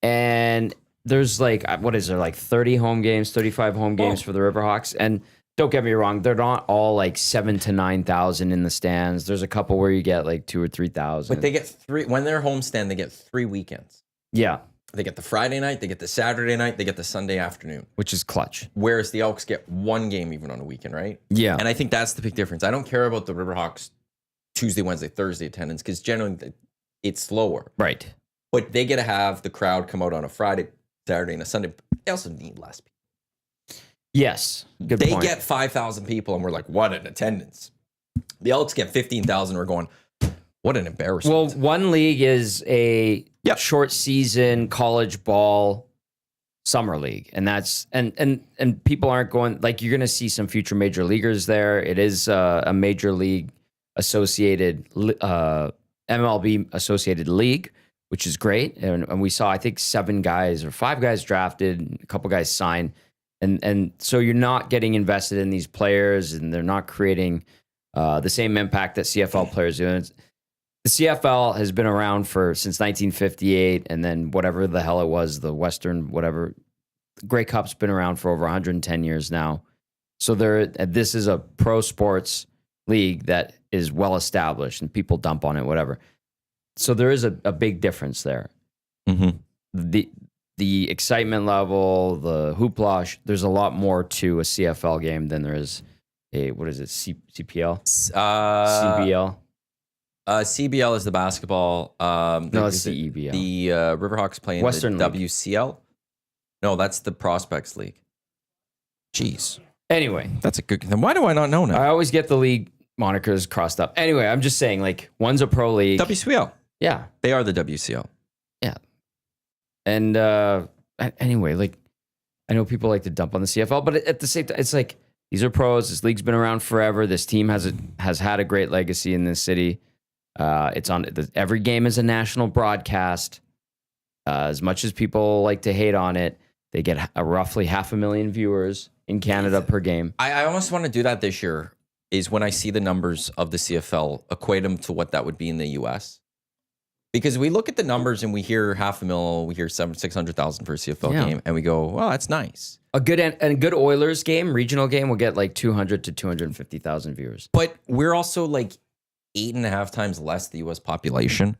and there's like, what is there, like 30 home games, 35 home games for the Riverhawks. And don't get me wrong, they're not all like 7,000 to 9,000 in the stands. There's a couple where you get like 2,000 or 3,000. But they get when they're homestand, they get 3 weekends. Yeah. They get the Friday night, they get the Saturday night, they get the Sunday afternoon. Which is clutch. Whereas the Elks get 1 game even on a weekend, right? Yeah. And I think that's the big difference. I don't care about the Riverhawks Tuesday, Wednesday, Thursday attendance because generally it's slower. Right. But they get to have the crowd come out on a Friday, Saturday, and a Sunday. They also need less people. Yes. Good They point. get 5,000 people, and we're like, what an attendance. The Elks get 15,000. We're going, what an embarrassment. Well, one league is a Yep. short season college ball summer league, and that's and people aren't going, like, you're going to see some future major leaguers there. It is a major league associated MLB associated league, which is great. And we saw, I think, 7 guys or 5 guys drafted, a couple guys signed. And so you're not getting invested in these players, and they're not creating the same impact that CFL players do. And the CFL has been around since 1958, and then whatever the hell it was, the Western whatever, Grey Cup's been around for over 110 years now. So this is a pro sports league that is well established, and people dump on it, whatever. So there is a big difference there. Mm-hmm. The excitement level, the hoopla, there's a lot more to a CFL game than there is what is it, CPL? CBL? CBL is the basketball. No, it's the EBL. The Riverhawks playing Western the League. WCL. No, that's the Prospects League. Jeez. Anyway. That's a good... Then why do I not know now? I always get the league monikers crossed up. Anyway, I'm just saying, like, one's a pro league. WCL. Yeah. They are the WCL. Yeah. And anyway, like, I know people like to dump on the CFL, but at the same time, it's like, these are pros. This league's been around forever. This team has had a great legacy in this city. It's on every game is a national broadcast. As much as people like to hate on it, they get roughly 500,000 viewers in Canada per game. I almost want to do that this year, is when I see the numbers of the CFL, equate them to what that would be in the US. Because we look at the numbers and we hear 500,000, we hear 600,000 for a CFL game, and we go, well, that's nice. A good Oilers game, regional game, will get like 200 to 250,000 viewers. But we're also like 8.5 times less the US population.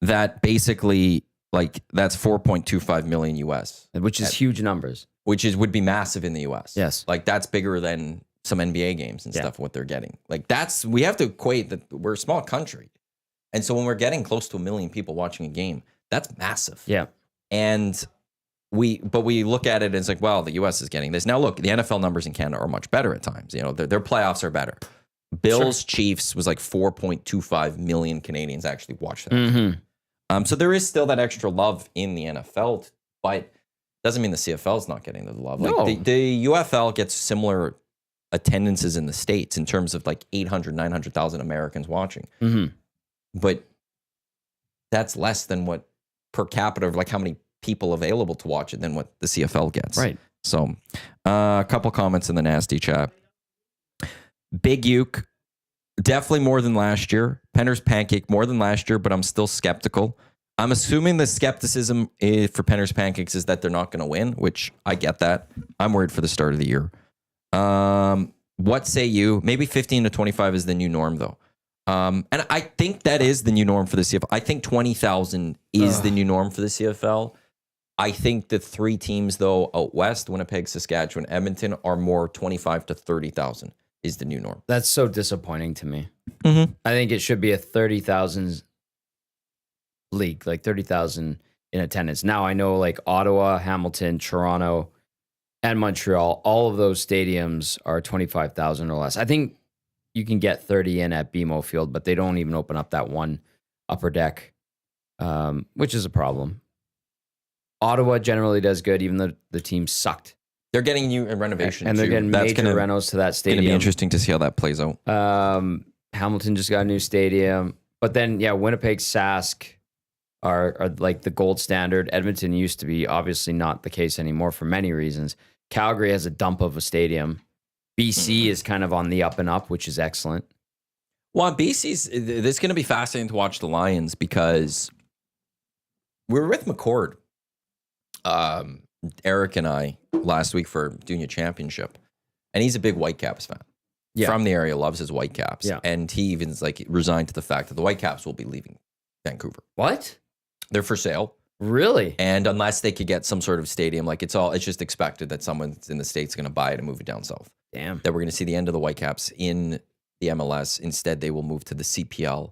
That basically, like, that's 4.25 million US, Which is huge numbers. which would be massive in the US. Yes. Like, that's bigger than some NBA games and stuff, what they're getting. Like, we have to equate that we're a small country. And so when we're getting close to 1 million people watching a game, that's massive. Yeah. And we look at it and it's like, well, the US is getting this. Now look, the NFL numbers in Canada are much better at times. You know, their playoffs are better. Bills Chiefs was like 4.25 million Canadians actually watched that. Mm-hmm. So there is still that extra love in the NFL, but doesn't mean the CFL is not getting the love. No. Like the UFL gets similar attendances in the States in terms of like 800, 900,000 Americans watching. Mm-hmm. But that's less than what per capita of like how many people available to watch it than what the CFL gets. Right. So a couple comments in the nasty chat. Big Uke, definitely more than last year. Penner's Pancake, more than last year, but I'm still skeptical. I'm assuming the skepticism for Penner's Pancakes is that they're not going to win, which I get that. I'm worried for the start of the year. What say you? Maybe 15 to 25 is the new norm, though. And I think that is the new norm for the CFL. I think 20,000 is the new norm for the CFL. I think the 3 teams, though, out west, Winnipeg, Saskatchewan, Edmonton, are more 25 to 30,000 is the new norm. That's so disappointing to me. Mm-hmm. I think it should be a 30,000 league, like 30,000 in attendance. Now I know, like, Ottawa, Hamilton, Toronto, and Montreal, all of those stadiums are 25,000 or less. I think you can get 30 in at BMO Field, but they don't even open up that one upper deck, which is a problem. Ottawa generally does good, even though the team sucked. They're getting new renovation, and they're too. getting major renos to that stadium. It's going to be interesting to see how that plays out. Hamilton just got a new stadium. But then, Winnipeg, Sask are like the gold standard. Edmonton used to be, obviously not the case anymore for many reasons. Calgary has a dump of a stadium. BC is kind of on the up and up, which is excellent. Well, BC's, this is going to be fascinating to watch the Lions because we were with McCord, Eric and I, last week for Junior Championship. And he's a big Whitecaps fan. Yeah. From the area, loves his Whitecaps. Yeah. And he even's like resigned to the fact that the Whitecaps will be leaving Vancouver. What? They're for sale. Really? And unless they could get some sort of stadium, like it's just expected that someone in the State's going to buy it and move it down south. Damn. That we're going to see the end of the Whitecaps in the MLS. Instead, they will move to the CPL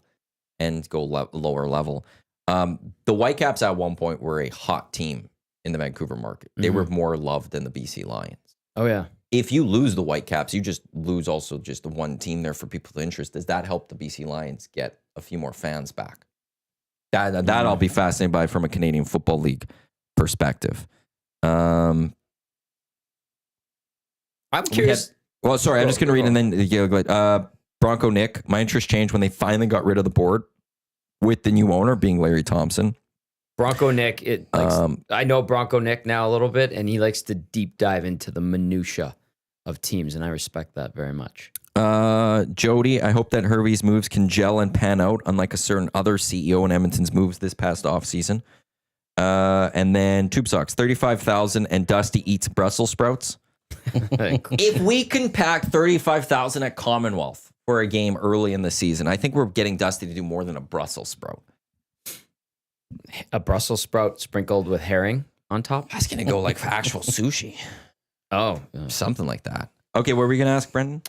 and go lower level. The Whitecaps at one point were a hot team in the Vancouver market. They were more loved than the BC Lions. Oh, yeah. If you lose the Whitecaps, you just lose also just the one team there for people to interest. Does that help the BC Lions get a few more fans back? That I'll be fascinated by from a Canadian Football League perspective. I'm curious. I'm just going to read and then go ahead. Bronco Nick, my interest changed when they finally got rid of the board with the new owner being Larry Thompson. Bronco Nick, I know Bronco Nick now a little bit, and he likes to deep dive into the minutia of teams, and I respect that very much. Jody, I hope that Hervey's moves can gel and pan out, unlike a certain other CEO in Edmonton's moves this past offseason. And then Tube Socks, 35,000 and Dusty eats Brussels sprouts. If we can pack 35,000 at Commonwealth for a game early in the season, I think we're getting Dusty to do more than a Brussels sprout. A Brussels sprout sprinkled with herring on top? I was going to go like actual sushi. Oh. Something like that. Okay, what were we going to ask, Brendan?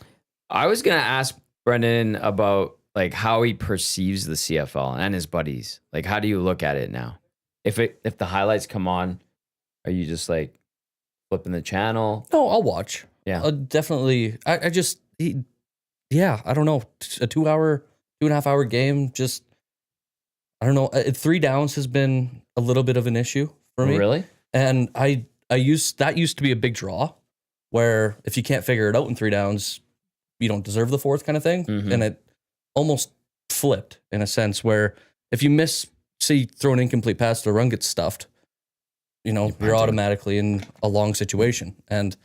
I was going to ask Brendan about like how he perceives the CFL and his buddies. Like, how do you look at it now? If the highlights come on, are you just like flipping the channel? No, I'll watch. Yeah. Definitely. I don't know. A 2.5 hour game. Just, I don't know. 3 downs has been a little bit of an issue for me. Really? And that used to be a big draw where if you can't figure it out in 3 downs, you don't deserve the 4th kind of thing. Mm-hmm. And it almost flipped in a sense where if you throw an incomplete pass, the run gets stuffed, you're automatically in a long situation. And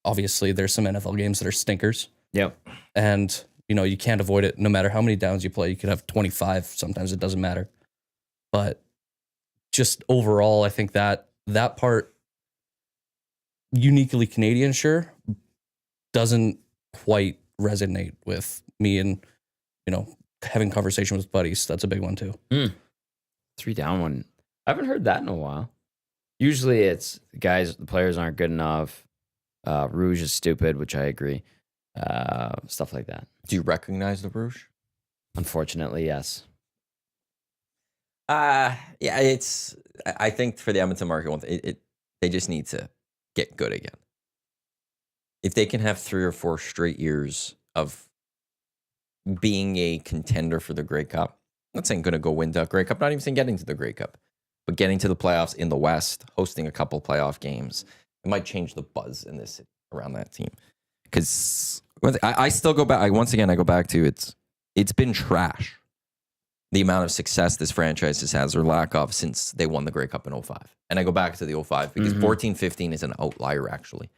obviously there's some NFL games that are stinkers. Yep. And, you can't avoid it no matter how many downs you play. You could have 25. Sometimes it doesn't matter. But just overall, I think that part, uniquely Canadian, sure, doesn't quite resonate with me. And, having conversation with buddies, that's a big one too. 3 down one. I haven't heard that in a while. Usually it's the players aren't good enough. Rouge is stupid, which I agree. Stuff like that. Do you recognize the Rouge? Unfortunately, yes. Yeah, I think for the Edmonton market, they just need to get good again. If they can have 3 or 4 straight years of being a contender for the Grey Cup, I'm not saying going to go win the Grey Cup, not even saying getting to the Grey Cup, but getting to the playoffs in the West, hosting a couple playoff games, it might change the buzz in this around that team. Because I still go back. I go back to it's been trash. The amount of success this franchise has or lack of since they won the Grey Cup in 2005. And I go back to the 2005 because 14-15 is an outlier, actually.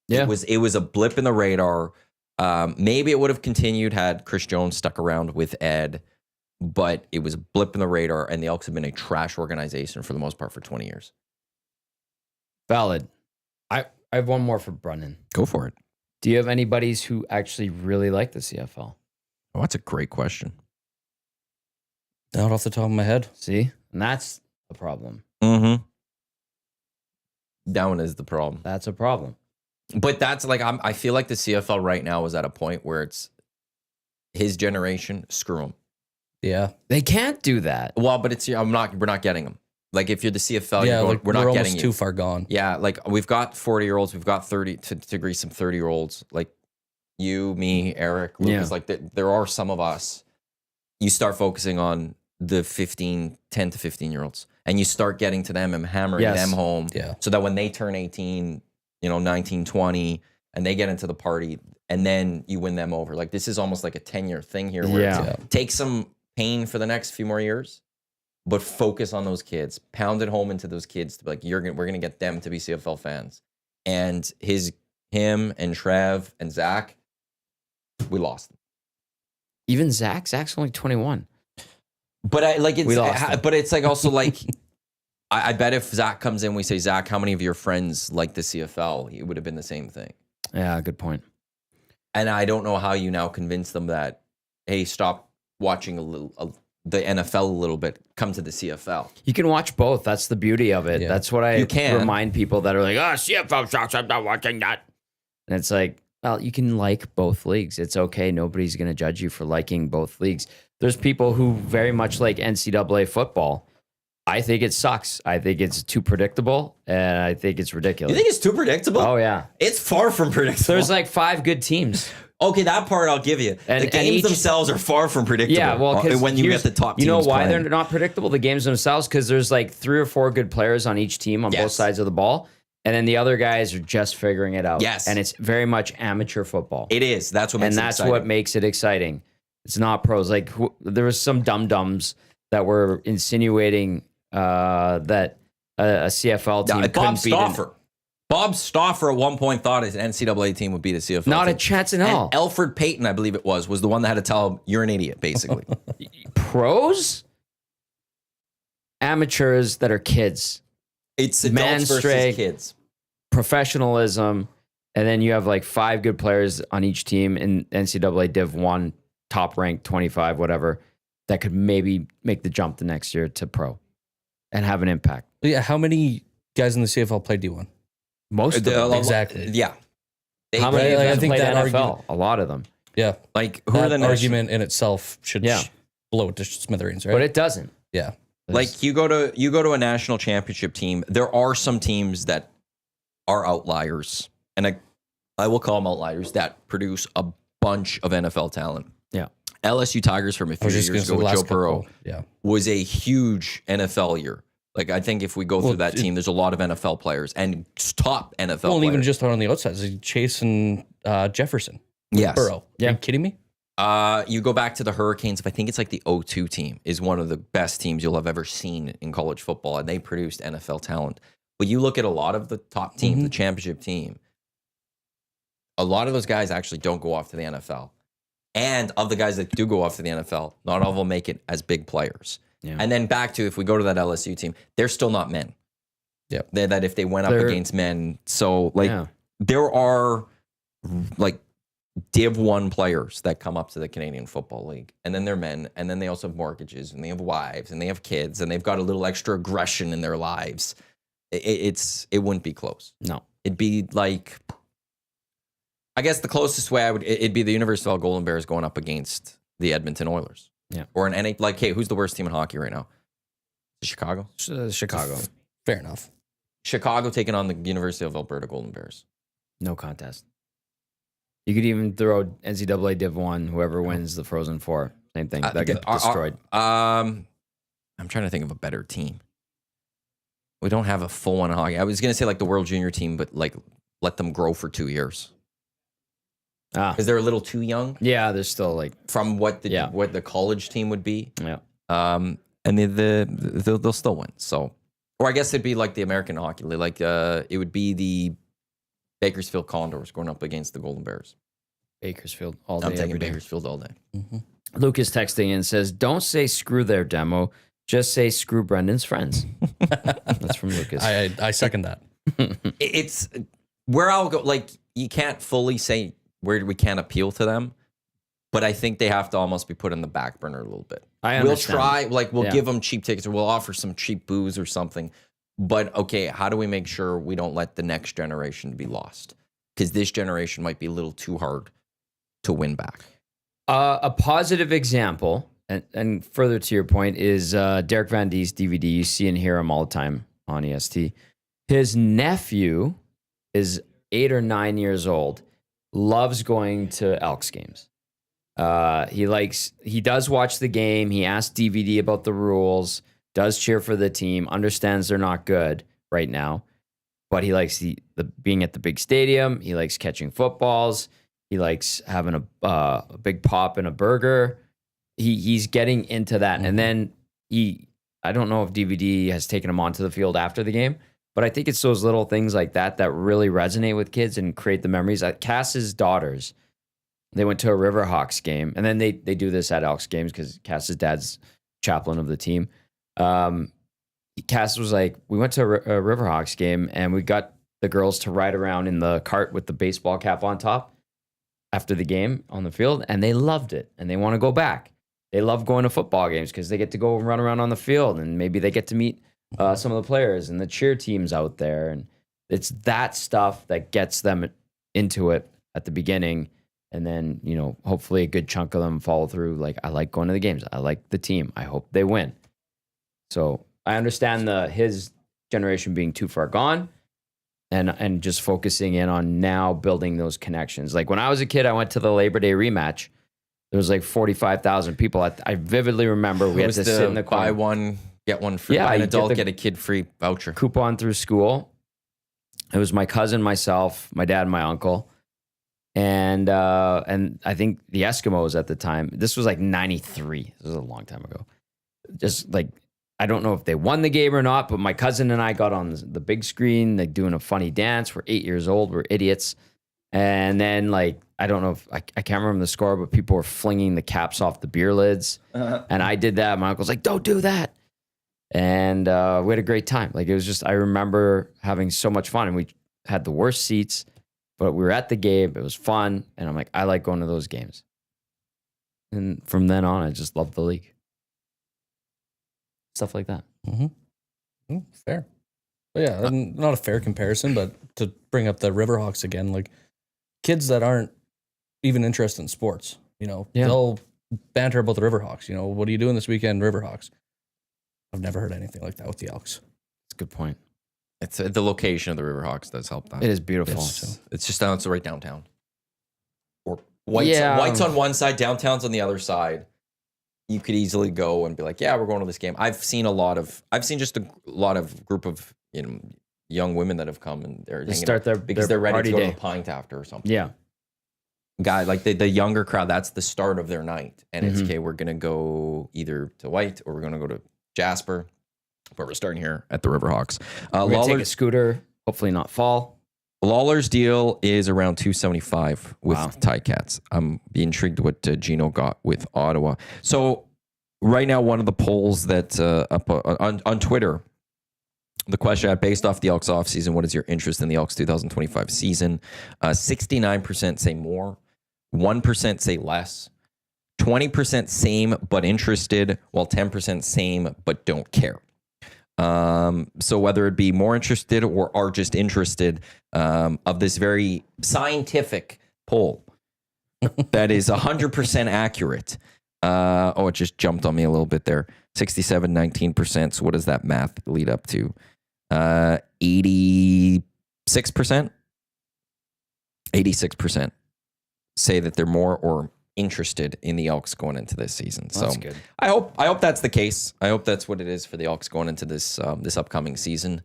Yeah. It was a blip in the radar. Maybe it would have continued had Chris Jones stuck around with Ed, but it was a blip in the radar, and the Elks have been a trash organization for the most part for 20 years. Valid. I have one more for Brennan. Go for it. Do you have any buddies who actually really like the CFL? Oh, that's a great question. Not off the top of my head. See? And that's the problem. Mm-hmm. That one is the problem. That's a problem. But that's like, I feel like the CFL right now is at a point where it's his generation, screw him. Yeah. They can't do that. Well, but we're not getting them. Like if you're the CFL, yeah, we're not getting almost too far gone. Yeah, like we've got 40-year-olds, we've got 30 to degree some 30-year-olds, like you, me, Eric, Lucas. Like there are some of us. You start focusing on the 10 to 15-year-olds, and you start getting to them and hammering them home. Yeah. So that when they turn 18, 19, 20, and they get into the party, and then you win them over. Like this is almost like a 10-year thing here, where take some pain for the next few more years, but focus on those kids, pound it home into those kids to be like, we're gonna get them to be CFL fans. And him and Trev and Zach, we lost them. Even Zach's only 21. But We lost him. but it's like also like, I bet if Zach comes in, we say, Zach, how many of your friends like the CFL? It would have been the same thing. Yeah, good point. And I don't know how you now convince them that, hey, stop watching the NFL a little bit, come to the CFL. You can watch both. That's the beauty of it. Yeah. That's what I You can. remind people that are like, oh, CFL sucks. I'm not watching that. And it's like, well, you can like both leagues. It's okay. Nobody's going to judge you for liking both leagues. There's people who very much like NCAA football. I think it sucks. I think it's too predictable, and I think it's ridiculous. You think it's too predictable? Oh, yeah. It's far from predictable. There's like 5 good teams. Okay, that part I'll give you. And- The and games each- themselves are far from predictable. Yeah, well, 'cause when you here's- get the top teams you know why playing. they're not predictable? The games themselves, because there's like 3 or 4 good players on each team on both Yes. sides of the ball, and then the other guys are just figuring it out. Yes. And it's very much amateur football. It is. That's what makes And it that's exciting. what makes it exciting. It's not pros. Like there was some dum-dums that were insinuating that a CFL team Bob couldn't beat an, Stauffer. Bob Stauffer at one point thought his NCAA team would beat a CFL not team. a chance in hell. And Alfred Payton, I believe it was the one that had to tell him, you're an idiot, basically. Pros, amateurs that are kids, It's Man adults versus straight. kids. professionalism, and then you have like 5 good players on each team in NCAA Div 1, top ranked 25, whatever, that could maybe make the jump the next year to pro and have an impact. Yeah, how many guys in the CFL play D1? Most of them. Exactly. Yeah. How many of I them think played that NFL? argument- A lot of them. Yeah, Like, who are that the national- argument in itself should Yeah. blow it to smithereens, right? But it doesn't. yeah. Like, you go to a national championship team, there are some teams that are outliers. And I will call them outliers that produce a bunch of NFL talent. Yeah. LSU Tigers from a I few was just years going to ago say with last Joe Burrow couple. Yeah. was a huge NFL year. Like, I think if we go through Well, that team, there's a lot of NFL players and top NFL Well, and players. even just on the outside, like Chase and Jefferson. Yes. Burrow. Yeah. Are you kidding me? You go back to the Hurricanes. If I think it's like the 02 team is one of the best teams you'll have ever seen in college football, and they produced NFL talent. But you look at a lot of the top teams, the championship team, a lot of those guys actually don't go off to the NFL. And of the guys that do go off to the NFL, not all of them make it as big players. Yeah. And then back to, if we go to that LSU team, they're still not men. Yep. They're that if they went up They're- against men. So, like, Yeah. there are like Div 1 players that come up to the Canadian Football League, and then they're men, and then they also have mortgages, and they have wives, and they have kids, and they've got a little extra aggression in their lives. It wouldn't be close. No. It'd be like, I guess the closest way it'd be the University of Golden Bears going up against the Edmonton Oilers. Yeah. Or an NA, like, hey, who's the worst team in hockey right now? Chicago? Chicago. Fair enough. Chicago taking on the University of Alberta Golden Bears. No contest. You could even throw NCAA Div 1, whoever wins the Frozen Four. Same thing. That get destroyed. I'm trying to think of a better team. We don't have a full on hockey. I was going to say like the World Junior team, but like let them grow for 2 years because they're a little too young Yeah, there's still like, from what the college team would be. yeah. And they'll still win. So, or I guess it'd be like the American Hockey League. Like it would be the Bakersfield Condors going up against the Golden Bears. Bakersfield all day, I'm taking every day. Bakersfield all day. Luke is texting and says, don't say screw their demo. Just say screw Brendan's friends. That's from Lucas. I second that. It's where I'll go. Like, you can't fully say where we can't appeal to them, but I think they have to almost be put in the back burner a little bit. I We'll understand. try, like, we'll Yeah. give them cheap tickets or we'll offer some cheap booze or something. But okay, how do we make sure we don't let the next generation be lost? Because this generation might be a little too hard to win back. A positive example, and further to your point, is Derek Van Die's DVD. You see and hear him all the time on EST. His nephew is 8 or 9 years old, loves going to Elks games. He does watch the game. He asks DVD about the rules, does cheer for the team, understands they're not good right now, but he likes the being at the big stadium. He likes catching footballs. He likes having a big pop and a burger. He's getting into that. And then I don't know if DVD has taken him onto the field after the game, but I think it's those little things like that that really resonate with kids and create the memories. Cass's daughters They went to a Riverhawks game, and then they do this at Elks games because Cass's dad's chaplain of the team. Cass was like, we went to a Riverhawks game, and we got the girls to ride around in the cart with the baseball cap on top after the game on the field, and they loved it, and they want to go back. They love going to football games because they get to go and run around on the field, and maybe they get to meet some of the players and the cheer teams out there, and it's that stuff that gets them into it at the beginning. And then, hopefully a good chunk of them follow through. Like, I like going to the games. I like the team. I hope they win. So I understand his generation being too far gone and just focusing in on now building those connections. Like when I was a kid, I went to the Labor Day rematch. There was like 45,000 people. I vividly remember we had to sit in the corner. Buy one, get one free. Yeah, An adult, get a kid free voucher. Coupon through school. It was my cousin, myself, my dad, and my uncle. And I think the Eskimos at the time, this was like 93. This was a long time ago. Just like, I don't know if they won the game or not, but my cousin and I got on the big screen, like doing a funny dance. We're 8 years old. We're idiots. And then like, I don't know if I can't remember the score, but people were flinging the caps off the beer lids. And I did that. My uncle's like, don't do that. And we had a great time. Like, it was just, I remember having so much fun, and we had the worst seats, but we were at the game. It was fun. And I'm like, I like going to those games. And from then on, I just loved the league. Stuff like that. Fair. But yeah, not a fair comparison, but to bring up the Riverhawks again, like kids that aren't even interested in sports, they'll banter about the Riverhawks. What are you doing this weekend, Riverhawks? I've never heard anything like that with the Elks. That's a good point. It's the location of the Riverhawks does help that. It is beautiful. It's just it's right downtown. Or white's on one side, downtown's on the other side. You could easily go and be like, yeah, we're going to this game. I've seen just a lot of group of young women that have come, and they're start because they're ready to go to a pint after or something. Yeah. Guy, like the younger crowd, that's the start of their night. And it's okay, we're gonna go either to White or we're gonna go to Jasper. But we're starting here at the Riverhawks. We're gonna take a scooter, hopefully not fall. Lawler's deal is around $275 with Ticats. I'm intrigued what Gino got with Ottawa. So right now, one of the polls that up on Twitter, the question based off the Elks offseason, what is your interest in the Elks 2025 season? 69% say more, 1% say less, 20% same but interested, while 10% same but don't care. So whether it be more interested or are just interested of this very scientific poll that is 100% accurate. It just jumped on me a little bit there. 67, 19%. So what does that math lead up to? 86%? 86% say that they're more or interested in the Elks going into this season. Well, that's good. I hope that's the case. I hope that's what it is for the Elks going into this this upcoming season.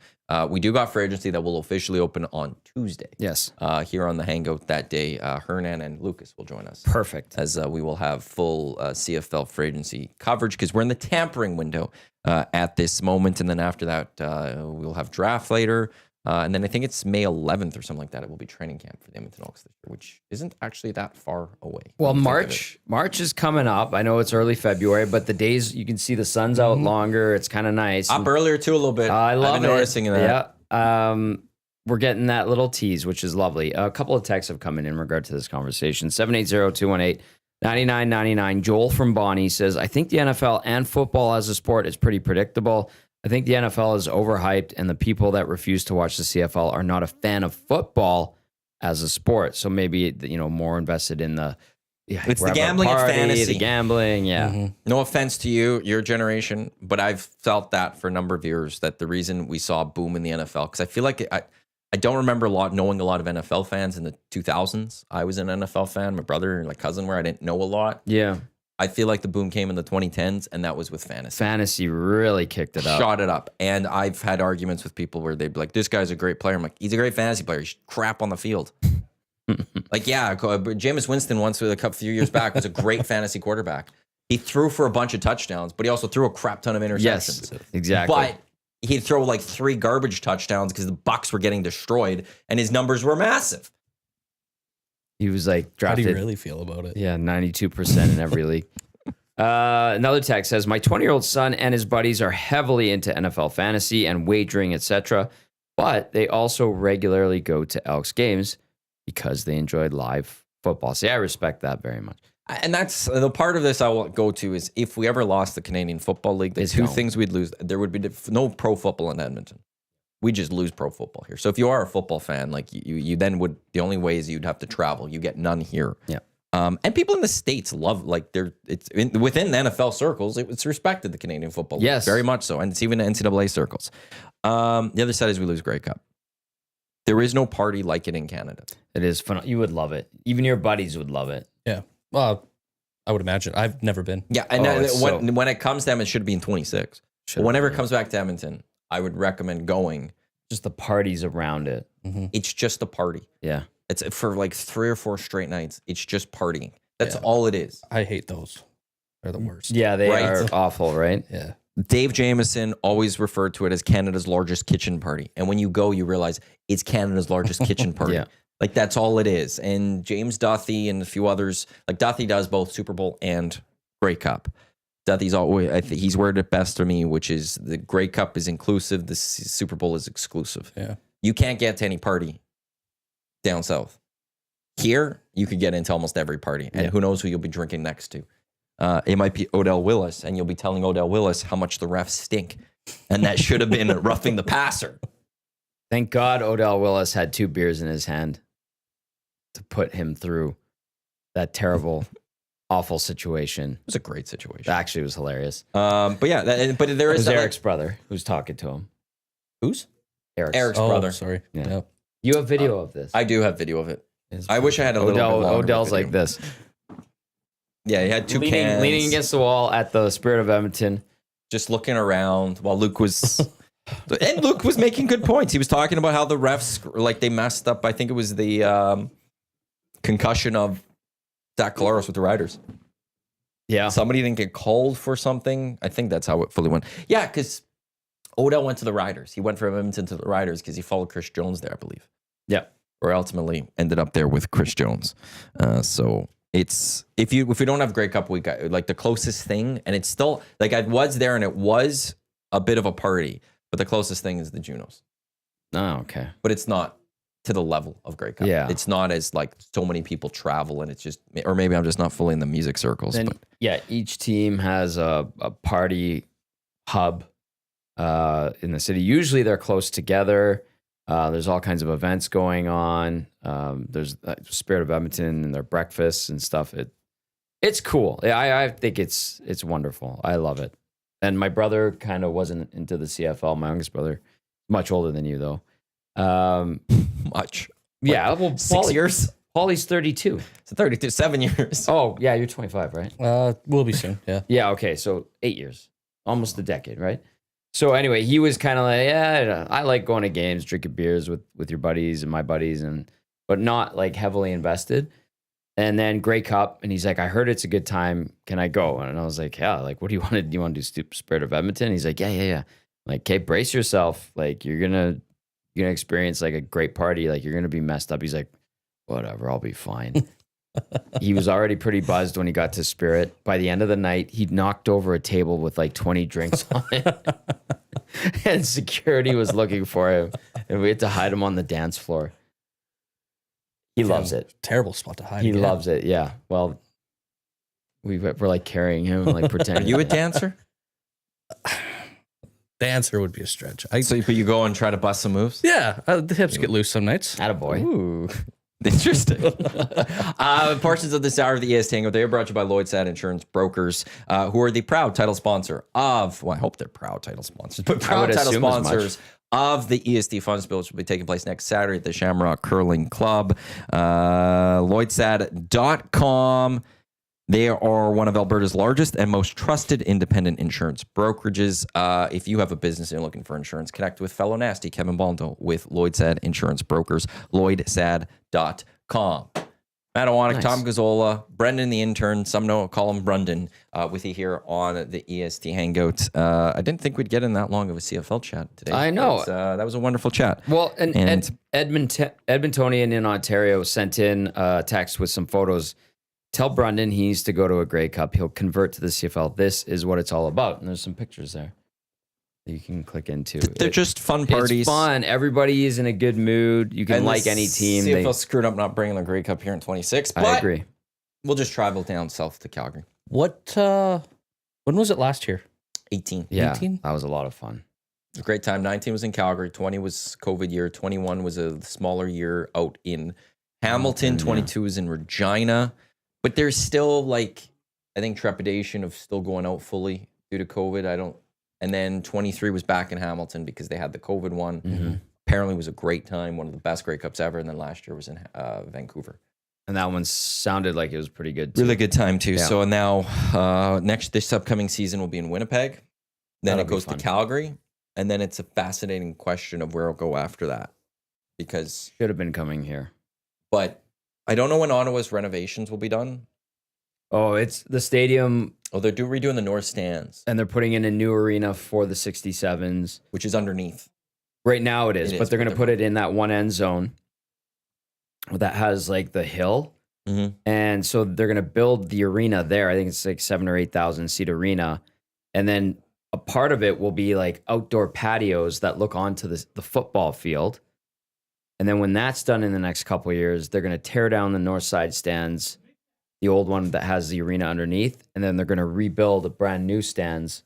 We do got free agency that will officially open on Tuesday. Yes. Here on the Hangout that day, Hernan and Lucas will join us. Perfect. As we will have full CFL free agency coverage because we're in the tampering window at this moment. And then after that, we'll have draft later. And then I think it's May 11th or something like that. It will be training camp for the Edmonton Elks this year, which isn't actually that far away. Well, March is coming up. I know it's early February, but the days you can see the sun's out longer. It's kind of nice. Up earlier too a little bit. I love I've been noticing that. Yeah. We're getting that little tease, which is lovely. A couple of texts have come in regard to this conversation. 780-218-9999. Joel from Bonnie says, I think the NFL and football as a sport is pretty predictable. I think the NFL is overhyped, and the people that refuse to watch the CFL are not a fan of football as a sport. So maybe, more invested in it's the gambling and fantasy. The gambling, yeah. No offense to you, your generation, but I've felt that for a number of years, that the reason we saw a boom in the NFL, because I feel like I don't remember knowing a lot of NFL fans in the 2000s. I was an NFL fan. My brother and my cousin were. I didn't know a lot. Yeah. I feel like the boom came in the 2010s, and that was with fantasy. Fantasy really kicked it up. Shot it up. And I've had arguments with people where they'd be like, this guy's a great player. I'm like, he's a great fantasy player. He's crap on the field. Like, yeah, Jameis Winston once with a few years back was a great fantasy quarterback. He threw for a bunch of touchdowns, but he also threw a crap ton of interceptions. Yes, exactly. But he'd throw like 3 garbage touchdowns because the Bucs were getting destroyed, and his numbers were massive. He was like How do drafted. you really feel about it? Yeah, 92% in every league. Another text says, my 20-year-old son and his buddies are heavily into NFL fantasy and wagering, etc., but they also regularly go to Elks games because they enjoy live football. See, I respect that very much. And that's the part of this I will go to is if we ever lost the Canadian Football League, the It's two gone. things we'd lose, there would be no pro football in Edmonton. We just lose pro football here. So if you are a football fan, like you then would, the only way is you'd have to travel. You get none here. Yeah. And people in the States love, like within the NFL circles, it's respected, the Canadian Football League. Yes. Very much so. And it's even the NCAA circles. The other side is we lose Grey Cup. There is no party like it in Canada. It is fun. You would love it. Even your buddies would love it. Yeah. Well, I would imagine. I've never been. Yeah. And it's when it comes to them, it should be in 26. Should Whenever be. it comes back to Edmonton, I would recommend going. Just the parties around it. It's just a party. Yeah. It's for like 3 or 4 straight nights. It's just partying. That's Yeah. all it is. I hate those. They're the worst. Yeah, they Right. are awful, right? Yeah. Dave Jameson always referred to it as Canada's largest kitchen party. And when you go, you realize it's Canada's largest kitchen party. Yeah. Like that's all it is. And James Duthie and a few others, like Duthie does both Super Bowl and Grey Cup. Duthie's always, I think he's worded it best to me, which is the Grey Cup is inclusive, the Super Bowl is exclusive. Yeah. You can't get to any party down south. Here, you could get into almost every party, and who knows who you'll be drinking next to. It might be Odell Willis, and you'll be telling Odell Willis how much the refs stink, and that should have been roughing the passer. Thank God Odell Willis had 2 beers in his hand to put him through that terrible, awful situation. It was a great situation. Actually, it was hilarious. But yeah, but there It is was that, Eric's brother who's talking to him. Who's? Eric's Oh, brother. sorry. Yeah. Yeah. You have video of this. I do have video of it. It's I wish I had a little bit longer of Odell's video. like this. Yeah, he had 2 cans. Leaning against the wall at the Spirit of Edmonton. just looking around while Luke was. And Luke was making good points. He was talking about how the refs, like, they messed up. I think it was the concussion of Zach Collaros with the Riders. Yeah. Somebody didn't get called for something. I think that's how it fully went. Yeah, because Odell went to the Riders. He went from Edmonton to the Riders because he followed Chris Jones there, I believe. Yeah. Or ultimately ended up there with Chris Jones. So it's if you don't have Grey Cup week, like the closest thing, and it's still like I was there and it was a bit of a party, but the closest thing is the Junos. Oh, okay. But it's not to the level of Grey Cup. Yeah. It's not as like so many people travel and it's just, or maybe I'm just not fully in the music circles. And But yeah, each team has a party hub in the city. Usually they're close together. There's all kinds of events going on. There's Spirit of Edmonton and their breakfasts and stuff. It's cool. I think it's wonderful. I love it. And my brother kind of wasn't into the CFL. My youngest brother, much older than you though. much. Yeah, well, 6 years? Paulie's 32. So 32, 7 years. Oh, yeah, you're 25, right? We'll be soon. Yeah. Yeah, okay, so 8 years, almost a decade, right? So anyway, he was kind of like, yeah, I like going to games, drinking beers with your buddies and my buddies, but not like heavily invested. And then Grey Cup, and he's like, I heard it's a good time. Can I go? And I was like, yeah. Like, what do you want to do? You want to do Spirit of Edmonton? He's like, yeah. Like, okay, brace yourself. Like, you're gonna experience like a great party. Like, you're gonna be messed up. He's like, whatever, I'll be fine. He was already pretty buzzed when he got to Spirit. By the end of the night, he'd knocked over a table with like 20 drinks on it. And security was looking for him. And we had to hide him on the dance floor. He loves it. Terrible spot to hide. He again. loves it. Yeah. Well, we're like carrying him, like Are pretending. you a dancer? Dancer would be a stretch. So you go and try to bust some moves? Yeah, the hips get loose some nights. Attaboy. Ooh, interesting. Portions of this hour of the EST Hangout, they are brought to you by Lloyd Sad Insurance Brokers, who are the proud title sponsor of, well, I hope they're proud title sponsors, but proud would title assume as much. sponsors of the EST Fun Spill, which will be taking place next Saturday at the Shamrock Curling Club. LloydSad.com. They are one of Alberta's largest and most trusted independent insurance brokerages. If you have a business and you're looking for insurance, connect with fellow nasty Kevin Baldo with Lloyd Sad Insurance Brokers, LloydSad.com. Matt Iwanyk, Nice. Tom Gazzola, Brendan the intern, some call him Brendan, with you here on the EST Hangout. I didn't think we'd get in that long of a CFL chat today. I know. But, that was a wonderful chat. Well, and Edmontonian in Ontario sent in a text with some photos. Tell Brendan he needs to go to a Grey Cup. He'll convert to the CFL. This is what it's all about. And there's some pictures there that you can click into. They're just fun parties. It's fun. Everybody is in a good mood. You can And like any team. CFL screwed up not bringing the Grey Cup here in 26. But I agree. We'll just travel down south to Calgary. What? When was it last year? 18. Yeah, 18? that was a lot of fun. It was a great time. 19 was in Calgary. 20 was COVID year. 21 was a smaller year out in Hamilton. 22 was in Regina. But there's still I think trepidation of still going out fully due to COVID. And then 23 was back in Hamilton because they had the COVID one. Mm-hmm. Apparently it was a great time, one of the best Grey Cups ever. And then last year was in Vancouver. And that one sounded like it was pretty good too. Really good time too. Yeah. So now this upcoming season will be in Winnipeg. Then That'll it goes be fun. to Calgary. And then it's a fascinating question of where it'll go after that. Because, Should have been coming here. but I don't know when Ottawa's renovations will be done. Oh, it's the stadium, Oh, they're redoing the north stands, and they're putting in a new arena for the 67s. which is underneath. Right now it is, It but is, they're but going to put it in that one end zone that has the hill. Mm-hmm. And so they're going to build the arena there. I think it's 7,000 or 8,000 seat arena. And then a part of it will be outdoor patios that look onto the football field. And then when that's done in the next couple of years, they're going to tear down the north side stands, the old one that has the arena underneath. And then they're going to rebuild a brand new stands.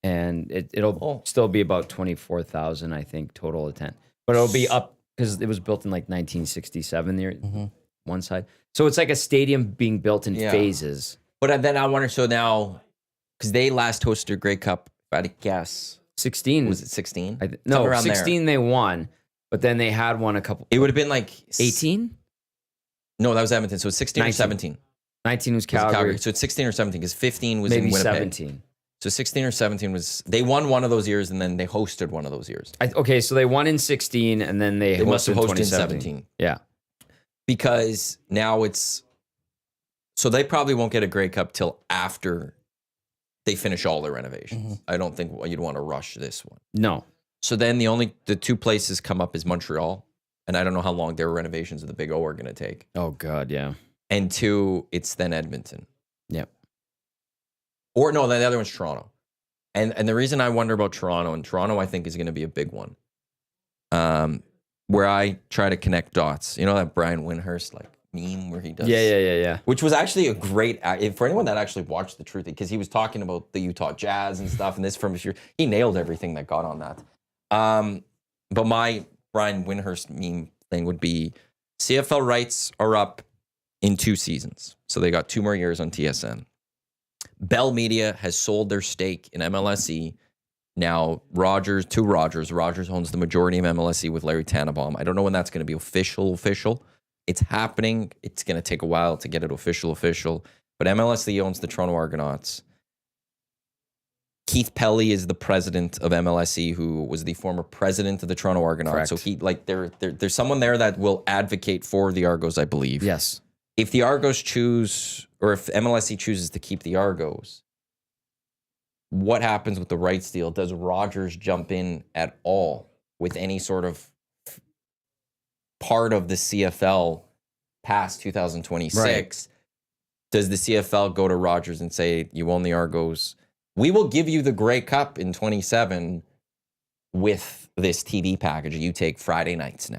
And it'll still be about 24,000, I think, total attend. But it'll be up because it was built in 1967, the one side. So it's like a stadium being built in phases. But then I wonder, so now, because they last hosted a Grey Cup, if I had to guess, 16. was it 16? No, around 16 they won, but then they had one a couple. It would have been 18? No, that was Edmonton. So it's 16 or 19. 17. 19 was It was Calgary. So it's 16 or 17 because 15 was Maybe in Winnipeg. 17. So 16 or 17 was, they won one of those years and then they hosted one of those years. Okay, so they won in 16 and then they must have hosted hosted in 2017. 17. Yeah. Because now so they probably won't get a Grey Cup till after they finish all their renovations. I don't think you'd want to rush this one. No. So then the two places come up is Montreal, and I don't know how long their renovations of the Big O are going to take. Oh, God, yeah. And two, it's then Edmonton. Yep. Or no, the other one's Toronto. And the reason I wonder about Toronto, and Toronto I think is going to be a big one, where I try to connect dots. You know that Brian Windhurst meme where he does? Yeah. Which was actually a great, for anyone that actually watched The Truth, because he was talking about the Utah Jazz and stuff, and this from his year, he nailed everything that got on that. But my Brian Windhurst meme thing would be CFL rights are up in 2 seasons. So they got 2 more years on TSN. Bell Media has sold their stake in MLSE. Now Rogers owns the majority of MLSE with Larry Tannenbaum. I don't know when that's going to be official. It's happening. It's going to take a while to get it official. But MLSE owns the Toronto Argonauts. Keith Pelly is the president of MLSE, who was the former president of the Toronto Argonauts. Correct. So he there's someone there that will advocate for the Argos, I believe. Yes. If the Argos choose, or if MLSE chooses to keep the Argos, what happens with the rights deal? Does Rogers jump in at all with any sort of part of the CFL past 2026? Right. Does the CFL go to Rogers and say, you own the Argos? We will give you the Grey Cup in 27 with this TV package. You take Friday nights now.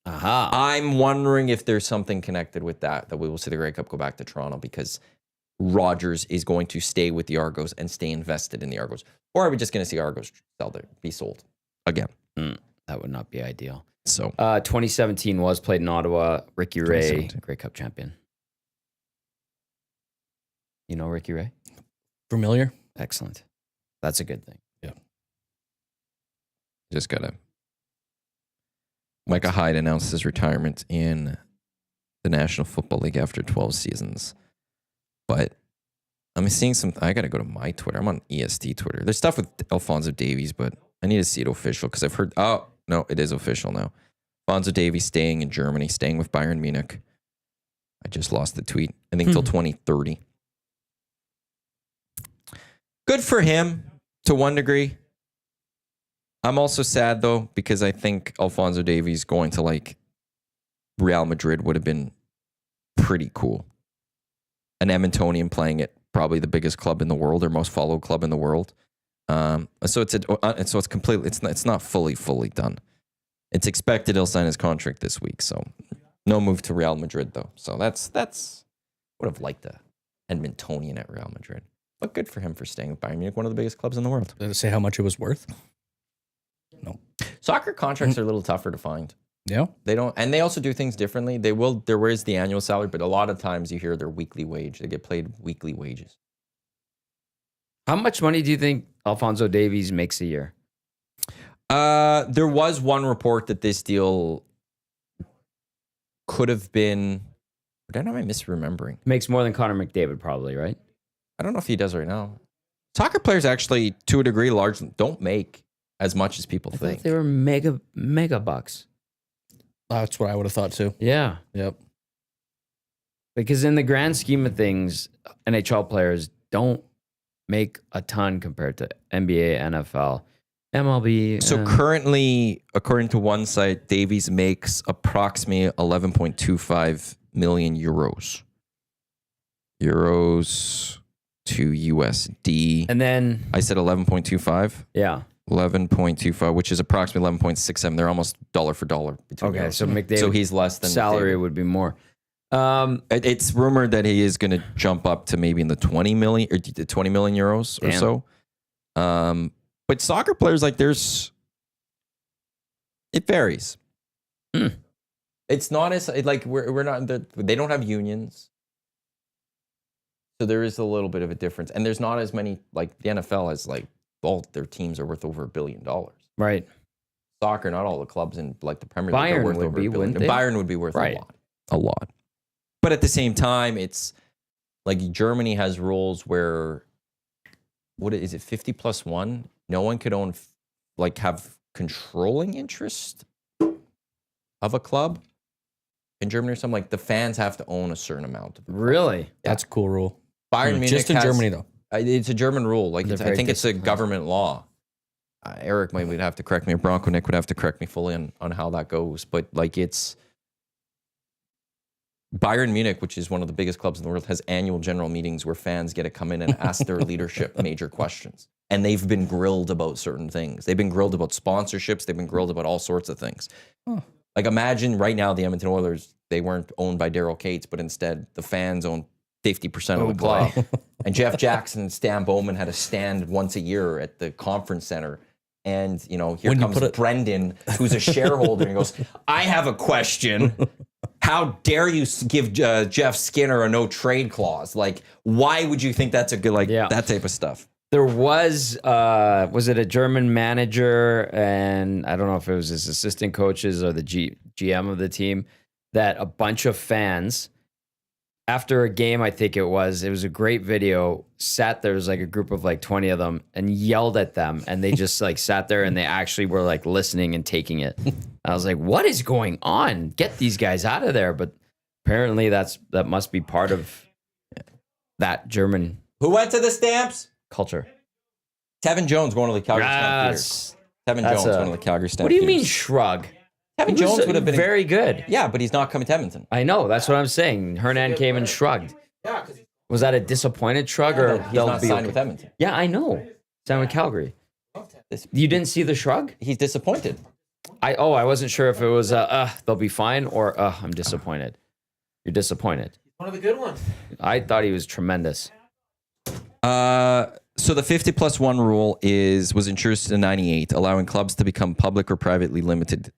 Aha. I'm wondering if there's something connected with that we will see the Grey Cup go back to Toronto because Rogers is going to stay with the Argos and stay invested in the Argos. Or are we just going to see Argos be sold again? That would not be ideal. So 2017 was played in Ottawa. Ricky Ray, 2017. Grey Cup champion. You know Ricky Ray? Familiar? Excellent. That's a good thing. just got to. Micah Hyde announced his retirement in the National Football League after 12 seasons. But I'm seeing I got to go to my Twitter. I'm on EST Twitter. There's stuff with Alphonso Davies, but I need to see it official because I've heard, oh, no, it is official now. Alphonso Davies staying in Germany, staying with Bayern Munich. I just lost the tweet. I think till 2030. Good for him to one degree. I'm also sad though, because I think Alphonso Davies going to like Real Madrid would have been pretty cool. An Edmontonian playing at probably the biggest club in the world or most followed club in the world. So it's completely, it's not fully done. It's expected he'll sign his contract this week. So no move to Real Madrid though. So that's would have liked a Edmontonian at Real Madrid. But good for him for staying with Bayern Munich, one of the biggest clubs in the world. Did it say how much it was worth? No. Soccer contracts are a little tougher to find. Yeah. They don't, and they also do things differently. There is the annual salary, but a lot of times you hear their weekly wage. They get paid weekly wages. How much money do you think Alphonso Davies makes a year? There was one report that this deal could have been, but am I misremembering? Makes more than Connor McDavid, probably, right? I don't know if he does right now. Soccer players actually, to a degree, largely don't make as much as people I think. thought they were mega bucks. That's what I would have thought too. Yeah. Yep. Because in the grand scheme of things, NHL players don't make a ton compared to NBA, NFL, MLB. So currently, according to one site, Davies makes approximately 11.25 million euros. Euros to USD. And then, I said 11.25. yeah. 11.25, which is approximately 11.67. They're almost dollar for dollar. Between Okay, euros. so McDavid. So he's less than salary McDavid. would be more. It's rumored that he is going to jump up to maybe in the 20 million euros or Damn. so. But soccer players, like it varies. It's not as like we're not. They don't have unions, so there is a little bit of a difference. And there's not as many like the NFL has like all their teams are worth over $1 billion. Right. Soccer, not all the clubs in like the Premier League Bayern are worth would over be, $1 billion. wouldn't they? Bayern would be worth Right. a lot. But at the same time, it's like Germany has rules where what is it, 50+1? No one could own have controlling interest of a club in Germany or something. Like the fans have to own a certain amount of it. Really? That's a cool rule. Bayern Munich Just in has- Germany though. It's a German rule. Like They're I very think it's a disciplined. government law. Erick would have to correct me. Bronco Nick would have to correct me fully on how that goes. But like it's Bayern Munich, which is one of the biggest clubs in the world, has annual general meetings where fans get to come in and ask their leadership major questions. And they've been grilled about certain things. They've been grilled about sponsorships. They've been grilled about all sorts of things. Huh. Like imagine right now the Edmonton Oilers, they weren't owned by Daryl Cates, but instead the fans own 50% of the club. And Jeff Jackson and Stan Bowman had a stand once a year at the conference center. And, here When you comes put it- Brendan, who's a shareholder, and he goes, I have a question. How dare you give Jeff Skinner a no trade clause? Like, why would you think that's a good, that type of stuff? There was it a German manager, and I don't know if it was his assistant coaches or the GM of the team, that a bunch of fans, after a game, I think it was a great video, sat there, was like a group of like 20 of them, and yelled at them, and they just like sat there and they actually were like listening and taking it. I was like, what is going on? Get these guys out of there. But apparently that must be part of that German Who went to the Stamps? culture. Tevin Jones going to the Calgary Stampeders. Tevin that's Jones a- going to the Calgary Stampeders. What do you mean shrug? Tevin He was Jones would have been very good. Yeah, but he's not coming to Edmonton. I know. That's what I'm saying. Hernan came and shrugged. Was that a disappointed shrug or He's they'll not be signed okay? with Edmonton. Yeah, I know. Signed with Calgary. You didn't see the shrug? He's disappointed. I wasn't sure if it was they'll be fine or I'm disappointed. You're disappointed. One of the good ones. I thought he was tremendous. So the 50+1 rule was introduced in 98, allowing clubs to become public or privately limited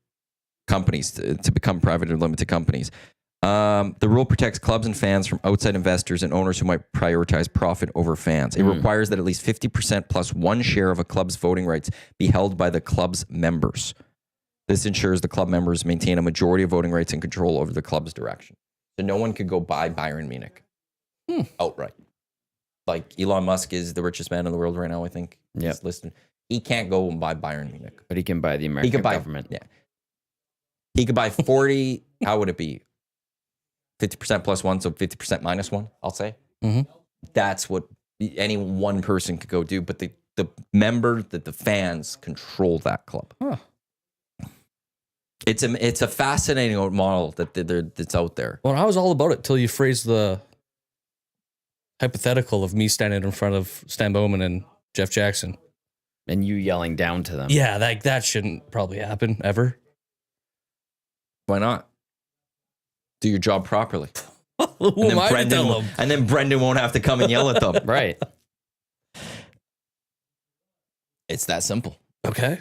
companies, to become private or limited companies. The rule protects clubs and fans from outside investors and owners who might prioritize profit over fans. It requires that at least 50% plus one share of a club's voting rights be held by the club's members. This ensures the club members maintain a majority of voting rights and control over the club's direction. So no one could go buy Bayern Munich outright. Like Elon Musk is the richest man in the world right now, I think. Yep. He's listed. He can't go and buy Bayern Munich. But he can buy the American He could buy government. Yeah. He could buy 40, how would it be? 50% plus one, so 50% minus one, I'll say. Mhm. That's what any one person could go do, but the member, that the fans control that club. Huh. It's a fascinating model that's out there. Well, I was all about it till you phrased the hypothetical of me standing in front of Stan Bowman and Jeff Jackson. And you yelling down to them. Yeah, that shouldn't probably happen ever. Why not? Do your job properly. Who am I to tell them? And then Brendan won't have to come and yell at them. Right. It's that simple. Okay.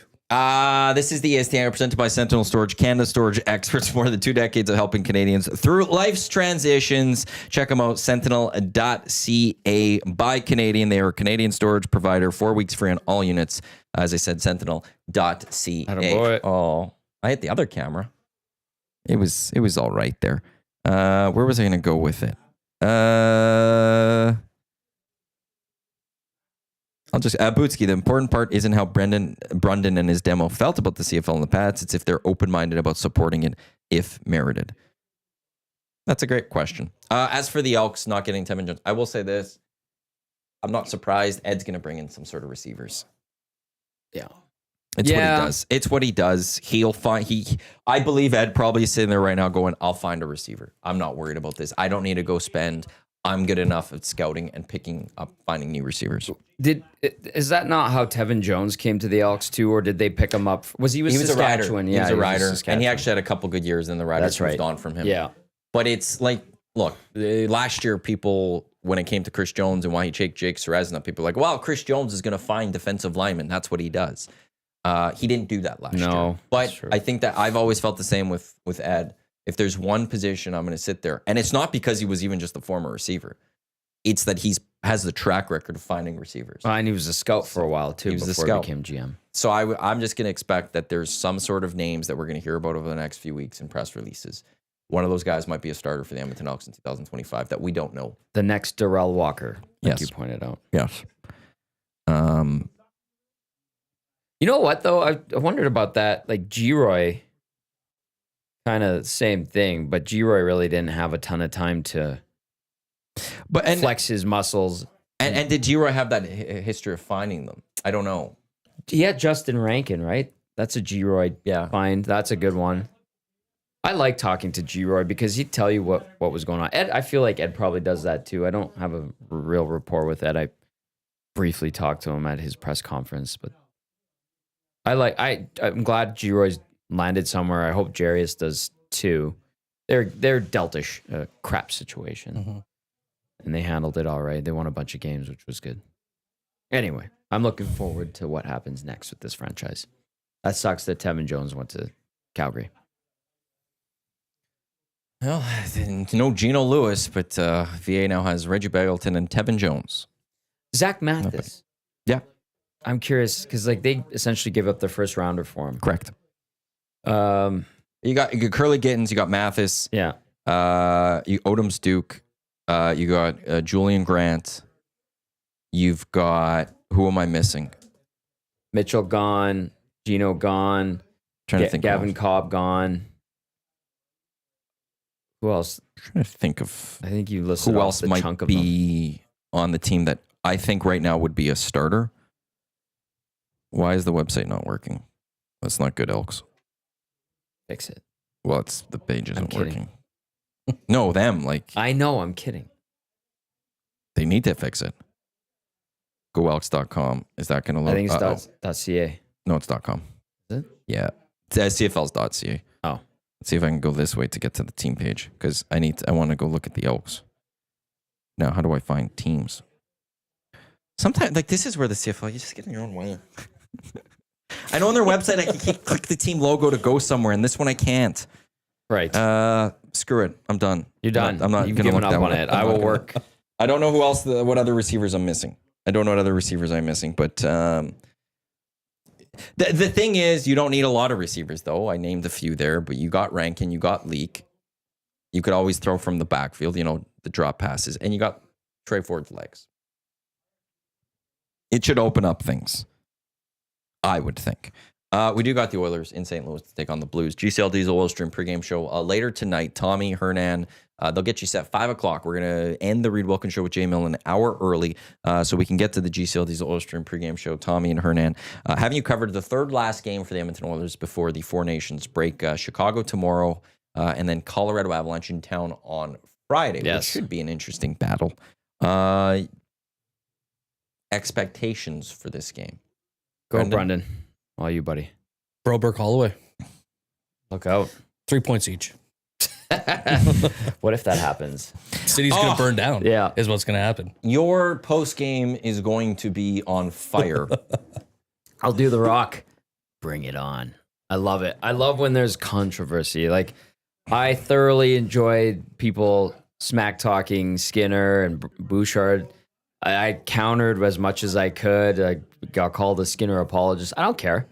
This is the EST Hangout presented by Sentinel Storage, Canada storage experts for more than 2 decades of helping Canadians through life's transitions. Check them out, sentinel.ca by Canadian. They are a Canadian storage provider, 4 weeks free on all units. As I said, sentinel.ca. Attaboy. Oh, I hit the other camera. It was all right there. Where was I going to go with it? I'll just Bootsky. The important part isn't how Brendan and his demo felt about the CFL and the Pats. It's if they're open-minded about supporting it, if merited. That's a great question. As for the Elks not getting Tevin Jones, I will say this: I'm not surprised. Ed's going to bring in some sort of receivers. Yeah. It's what he does. It's what he does. He'll find. I believe Ed probably is sitting there right now going, "I'll find a receiver. I'm not worried about this. I don't need to go spend. I'm good enough at scouting and picking up, finding new receivers." Is that not how Tevin Jones came to the Elks too, or did they pick him up? He was a rider. Saskatchewan? Yeah, he was a rider, and he actually had a couple good years. And the Riders moved on from him. Yeah, but it's like, look, last year people, when it came to Chris Jones and why he take Jake Serezna, people were like, well, Chris Jones is going to find defensive linemen. That's what he does. He didn't do that last year. But I think that I've always felt the same with Ed. If there's one position, I'm going to sit there. And it's not because he was even just a former receiver. It's that has the track record of finding receivers. And he was a scout for a while too before he became GM. So I'm just going to expect that there's some sort of names that we're going to hear about over the next few weeks in press releases. One of those guys might be a starter for the Edmonton Elks in 2025 that we don't know. The next Darrell Walker, like yes. you pointed out. Yes. You know what, though? I wondered about that. Like, G-Roy, kind of same thing, but G-Roy really didn't have a ton of time to flex his muscles. And did G-Roy have that history of finding them? I don't know. He had Justin Rankin, right? That's a G-Roy find. That's a good one. I like talking to G-Roy because he'd tell you what was going on. Ed, I feel like Ed probably does that too. I don't have a real rapport with Ed. I briefly talked to him at his press conference, but I'm glad G-Roy's landed somewhere. I hope Jarius does too. They're dealt a crap situation, and they handled it all right. They won a bunch of games, which was good. Anyway, I'm looking forward to what happens next with this franchise. That sucks that Tevin Jones went to Calgary. Well, no Geno Lewis, but VA now has Reggie Begelton and Tevin Jones. Zach Mathis. Yeah. I'm curious because they essentially give up their first rounder for him. Correct. You got Curly Gittins, you got Mathis. Yeah. You Odom's Duke. You got Julian Grant. You've got, who am I missing? Mitchell gone. Gino gone. Trying to think. Gavin Cobb gone. Who else? Trying to think of. I think you listed who else might chunk of be on the team that I think right now would be a starter. Why is the website not working? That's not good, Elks. Fix it. Well, the page isn't working. No, them. I know, I'm kidding. They need to fix it. GoElks.com. Is that going to load? I think it's .ca. No, it's .com. Is it? Yeah. It's CFL's.ca. Oh. Let's see if I can go this way to get to the team page because I want to go look at the Elks. Now, how do I find teams? Sometimes, this is where the CFL, you just get in your own way. I know on their website I can click the team logo to go somewhere, and this one I can't. Right. Screw it. I'm done. You're done. I'm not You've going to given look up that on one. it. I will work. I don't know what other receivers I'm missing. I don't know what other receivers I'm missing, but the thing is, you don't need a lot of receivers, though. I named a few there, but you got Rankin, you got Leak. You could always throw from the backfield, the drop passes, and you got Trey Ford's legs. It should open up things, I would think. We do got the Oilers in St. Louis to take on the Blues. GCL Diesel Oil Stream pregame show later tonight. Tommy, Hernan, They'll get you set 5 o'clock. We're going to end the Reed Wilkins Show with Jay Mill an hour early so we can get to the GCL Diesel Oil Stream pregame show. Tommy and Hernan. Having you covered the third last game for the Edmonton Oilers before the Four Nations break. Chicago tomorrow and then Colorado Avalanche in town on Friday, which should be an interesting battle. Expectations for this game. Go, Brendan. All you, buddy. Broberg Holloway. Look out. 3 points each. What if that happens? City's going to burn down. Yeah. Is what's going to happen. Your post game is going to be on fire. I'll do the Rock. Bring it on. I love it. I love when there's controversy. Like, I thoroughly enjoyed people smack talking Skinner and Bouchard. I countered as much as I could. I got called a Skinner apologist. I don't care.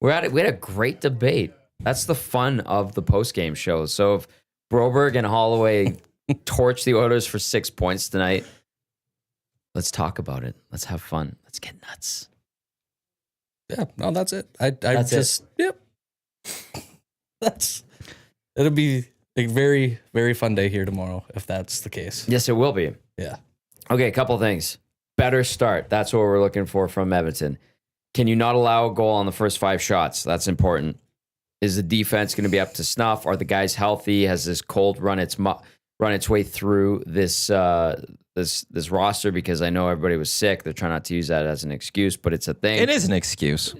We had a great debate. That's the fun of the post-game show. So if Broberg and Holloway torch the Oilers for 6 points tonight, let's talk about it. Let's have fun. Let's get nuts. Yeah, no, that's it. Yep. It'll be a very, very fun day here tomorrow if that's the case. Yes, it will be. Yeah. Okay, a couple things. Better start. That's what we're looking for from Edmonton. Can you not allow a goal on the first 5 shots? That's important. Is the defense going to be up to snuff? Are the guys healthy? Has this cold run its way through this roster? Because I know everybody was sick. They're trying not to use that as an excuse, but it's a thing. It is an excuse.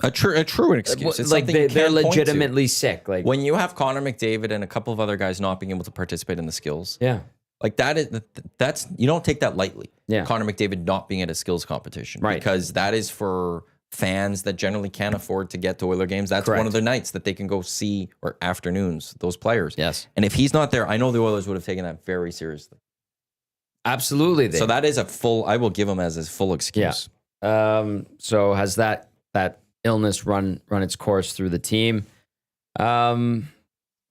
A true excuse. It's like something they're you can't point to. legitimately sick. Like when you have Connor McDavid and a couple of other guys not being able to participate in the skills. Yeah. Like that's you don't take that lightly. Yeah. Connor McDavid not being at a skills competition. Right. Because that is for fans that generally can't afford to get to Oiler games. That's Correct. one of the nights that they can go see, or afternoons, those players. Yes. And if he's not there, I know the Oilers would have taken that very seriously. Absolutely. So that is I will give him as his full excuse. Yeah. So has that illness run its course through the team? Can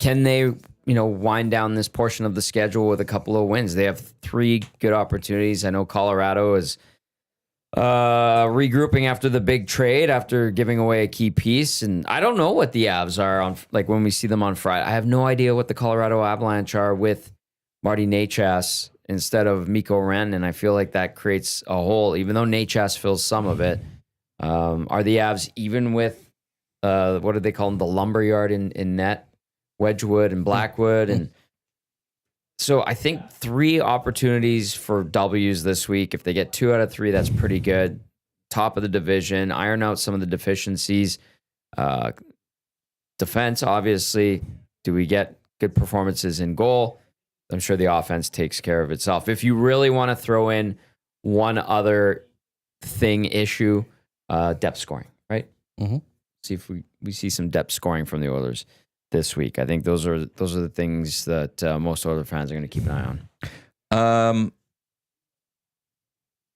they, wind down this portion of the schedule with a couple of wins? They have 3 good opportunities. I know Colorado is regrouping after the big trade, after giving away a key piece. And I don't know what the Avs are on, like when we see them on Friday. I have no idea what the Colorado Avalanche are with Marty Necas instead of Mikko Ren. And I feel like that creates a hole, even though Necas fills some of it. Are the Avs even with, what do they call them? The lumberyard in net, Wedgwood and Blackwood. And so I think 3 opportunities for W's this week. If they get 2 out of 3, that's pretty good. Top of the division, iron out some of the deficiencies. Defense, obviously. Do we get good performances in goal? I'm sure the offense takes care of itself. If you really want to throw in one other issue, depth scoring, right? Mm-hmm. See if we see some depth scoring from the Oilers this week. I think those are the things that most Oilers fans are going to keep an eye on.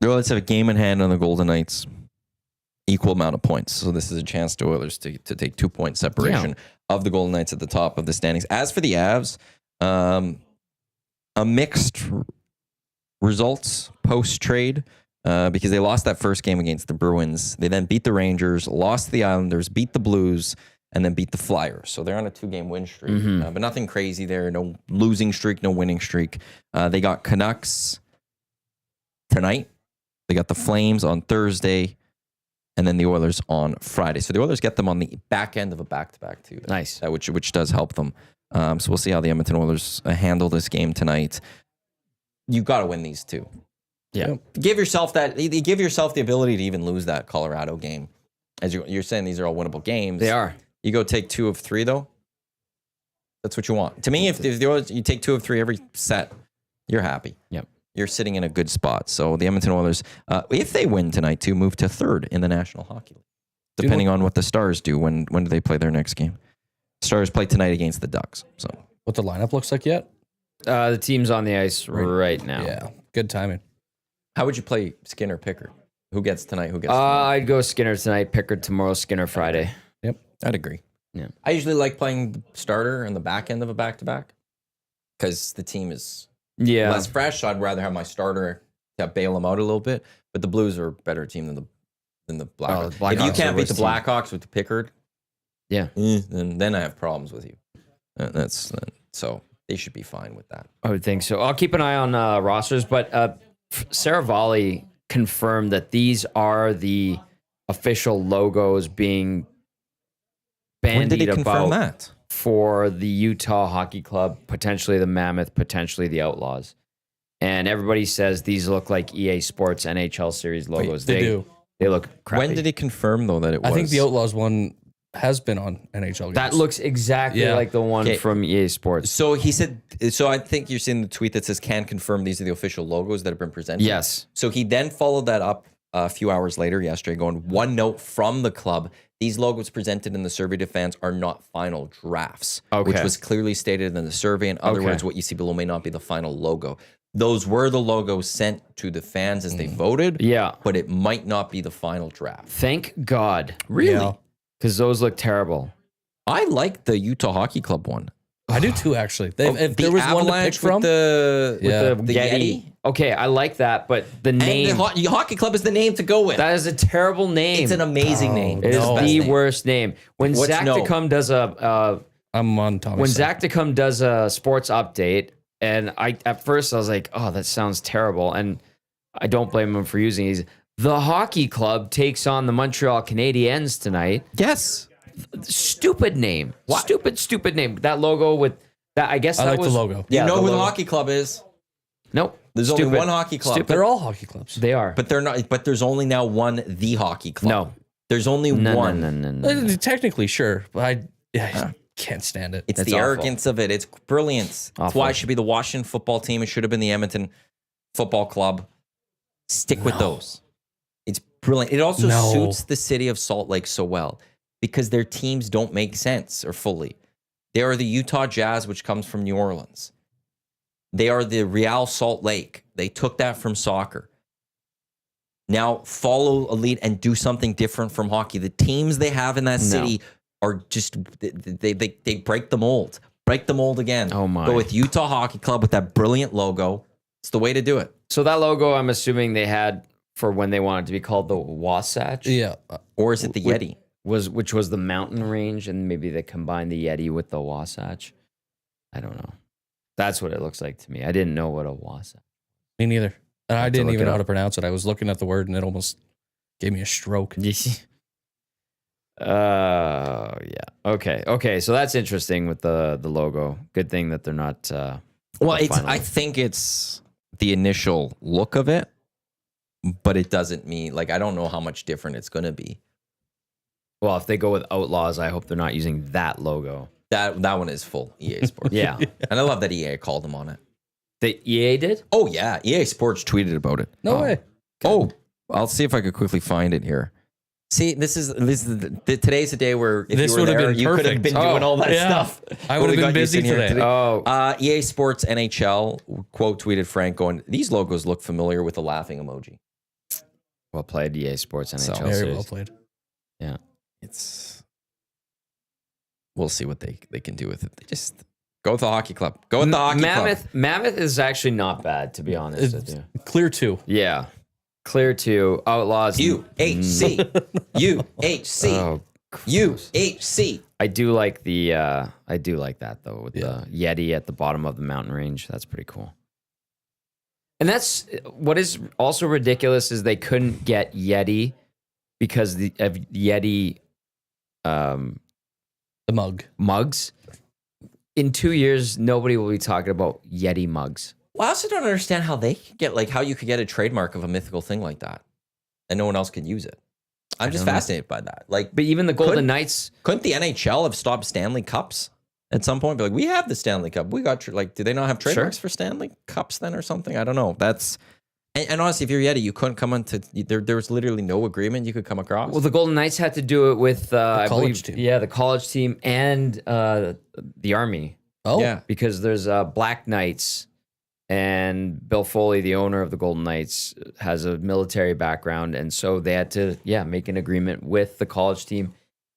The Oilers have a game in hand on the Golden Knights, equal amount of points. So this is a chance to Oilers to take 2-point separation of the Golden Knights at the top of the standings. As for the Avs, a mixed results post trade. Because they lost that first game against the Bruins. They then beat the Rangers, lost the Islanders, beat the Blues, and then beat the Flyers. So they're on a 2-game win streak. But nothing crazy there. No losing streak, no winning streak. They got Canucks tonight. They got the Flames on Thursday. And then the Oilers on Friday. So the Oilers get them on the back end of a back-to-back too. Nice. Which does help them. So we'll see how the Edmonton Oilers handle this game tonight. You've got to win these 2. Yeah. Give yourself the ability to even lose that Colorado game. As you're saying, these are all winnable games. They are. You go take 2 of 3 though. That's what you want. To me, if the Oilers, you take 2 of 3 every set, you're happy. Yep. You're sitting in a good spot. So the Edmonton Oilers, if they win tonight, too, move to 3rd in the National Hockey League. Depending on what the Stars do. When do they play their next game? Stars play tonight against the Ducks. So What the lineup looks like yet? The team's on the ice right now. Yeah. Good timing. how would you play Skinner Pickard? Who gets tonight? Who gets tomorrow? I'd go Skinner tonight, Pickard tomorrow, Skinner Friday. Yep. I'd agree. Yeah. I usually like playing the starter in the back end of a back-to-back because the team is less fresh. So I'd rather have my starter to bail them out a little bit. But the Blues are a better team than the Blackhawks. If you can't beat the Blackhawks with the Pickard, then I have problems with you. So They should be fine with that. I would think so. I'll keep an eye on rosters, but Sarah Volley confirmed that these are the official logos being When did he bandied confirm about that? for the Utah Hockey Club, potentially the Mammoth, potentially the Outlaws. And everybody says these look like EA Sports NHL series logos. They do. They look crappy. When did he confirm though that it was? I think the Outlaws one has been on NHL games. That looks exactly Yeah. like the one Okay. from EA Sports. So he said. So I think you're seeing the tweet that says can confirm these are the official logos that have been presented. Yes. So he then followed that up a few hours later yesterday, going one note from the club. These logos presented in the survey to fans are not final drafts, which Okay. was clearly stated in the survey. In other Okay. words, what you see below may not be the final logo. Those were the logos sent to the fans as they voted. Yeah. But it might not be the final draft. Thank God. Really? Yeah. Because those look terrible. I like the Utah Hockey Club one. I do too, actually. If The there was one to pick Avalanche from, with the, Yeah. the Yeti. Okay, I like that, but the And name, the Hockey Club is the name to go with. that is a terrible name. It's an amazing name. It is No. the name. worst name. When What's Zach no? DeCum does I'm on Thomas. when side. Zach DeCum does a sports update, and at first I was like, oh, that sounds terrible, and I don't blame him for using it. The Hockey Club takes on the Montreal Canadiens tonight. Yes. Stupid name. Stupid name. That logo with that. I guess I that like was the logo. You Yeah, know who the logo. Hockey Club is? Nope. There's only one hockey club. Stupid. They're all hockey clubs. They are. But they're not. But there's only now one the Hockey Club. No. There's only No, one. no. Technically, sure, but I can't stand it. It's It's the awful. arrogance of it. It's brilliance. That's Awful. why it should be the Washington football team. It should have been the Edmonton Football Club. Stick with those. It's brilliant. It also No. suits the city of Salt Lake so well because their teams don't make sense or fully. They are the Utah Jazz, which comes from New Orleans. They are the Real Salt Lake. They took that from soccer. Now follow a lead and do something different from hockey. The teams they have in that city are just they break the mold. Break the mold again. Oh my. Go with Utah Hockey Club with that brilliant logo. It's the way to do it. So that logo, I'm assuming they had for when they wanted to be called the Wasatch. Yeah, Or is it the Yeti? Which was the mountain range, and maybe they combined the Yeti with the Wasatch. I don't know. That's what it looks like to me. I didn't know what a Wasatch. me neither. And I didn't look even it know how up. to pronounce it. I was looking at the word and it almost gave me a stroke. Yeah. Okay. So that's interesting with the logo. Good thing that they're not. Well, the final. I think it's the initial look of it, but it doesn't mean like I don't know how much different it's going to be. Well, if they go with Outlaws, I hope they're not using that logo. That one is full EA Sports. Yeah. And I love that EA called them on it. The EA did? Oh yeah, EA Sports tweeted about it. No way. Oh, I'll see if I could quickly find it here. See, today's the day where if This you were would have there, been you could have perfect. been doing all that yeah. stuff. I But would we have got been you busy sitting here today. Oh. EA Sports NHL quote tweeted Frank going, "These logos look familiar," with a laughing emoji. Well played, EA Sports NHL So- Very series. well played. Yeah. We'll see what they can do with it. They just go with the hockey club. Go with the hockey club. Mammoth is actually not bad, to be honest with you. Clear 2. Yeah. Clear 2. Outlaws. UHC. UHC. Oh, UHC. I do like that though with the Yeti at the bottom of the mountain range. That's pretty cool. And that's what is also ridiculous is they couldn't get Yeti because of Yeti The mug. mugs. In 2 years, nobody will be talking about Yeti mugs. Well, I also don't understand how they could get how you could get a trademark of a mythical thing like that, and no one else can use it. I'm just don't know. fascinated by that. Like, But even the Golden Couldn't- Knights, couldn't the NHL have stopped Stanley Cups at some point? Be like, we have the Stanley Cup. We got do they not have trademarks for Stanley Cups then or something? I don't know. That's and honestly, if you're Yeti, you couldn't come onto there was literally no agreement you could come across. well, the Golden Knights had to do it with I college believe- team. Yeah, the college team and the Army. Oh, yeah. Because there's Black Knights, and Bill Foley, the owner of the Golden Knights, has a military background, and so they had to make an agreement with the college team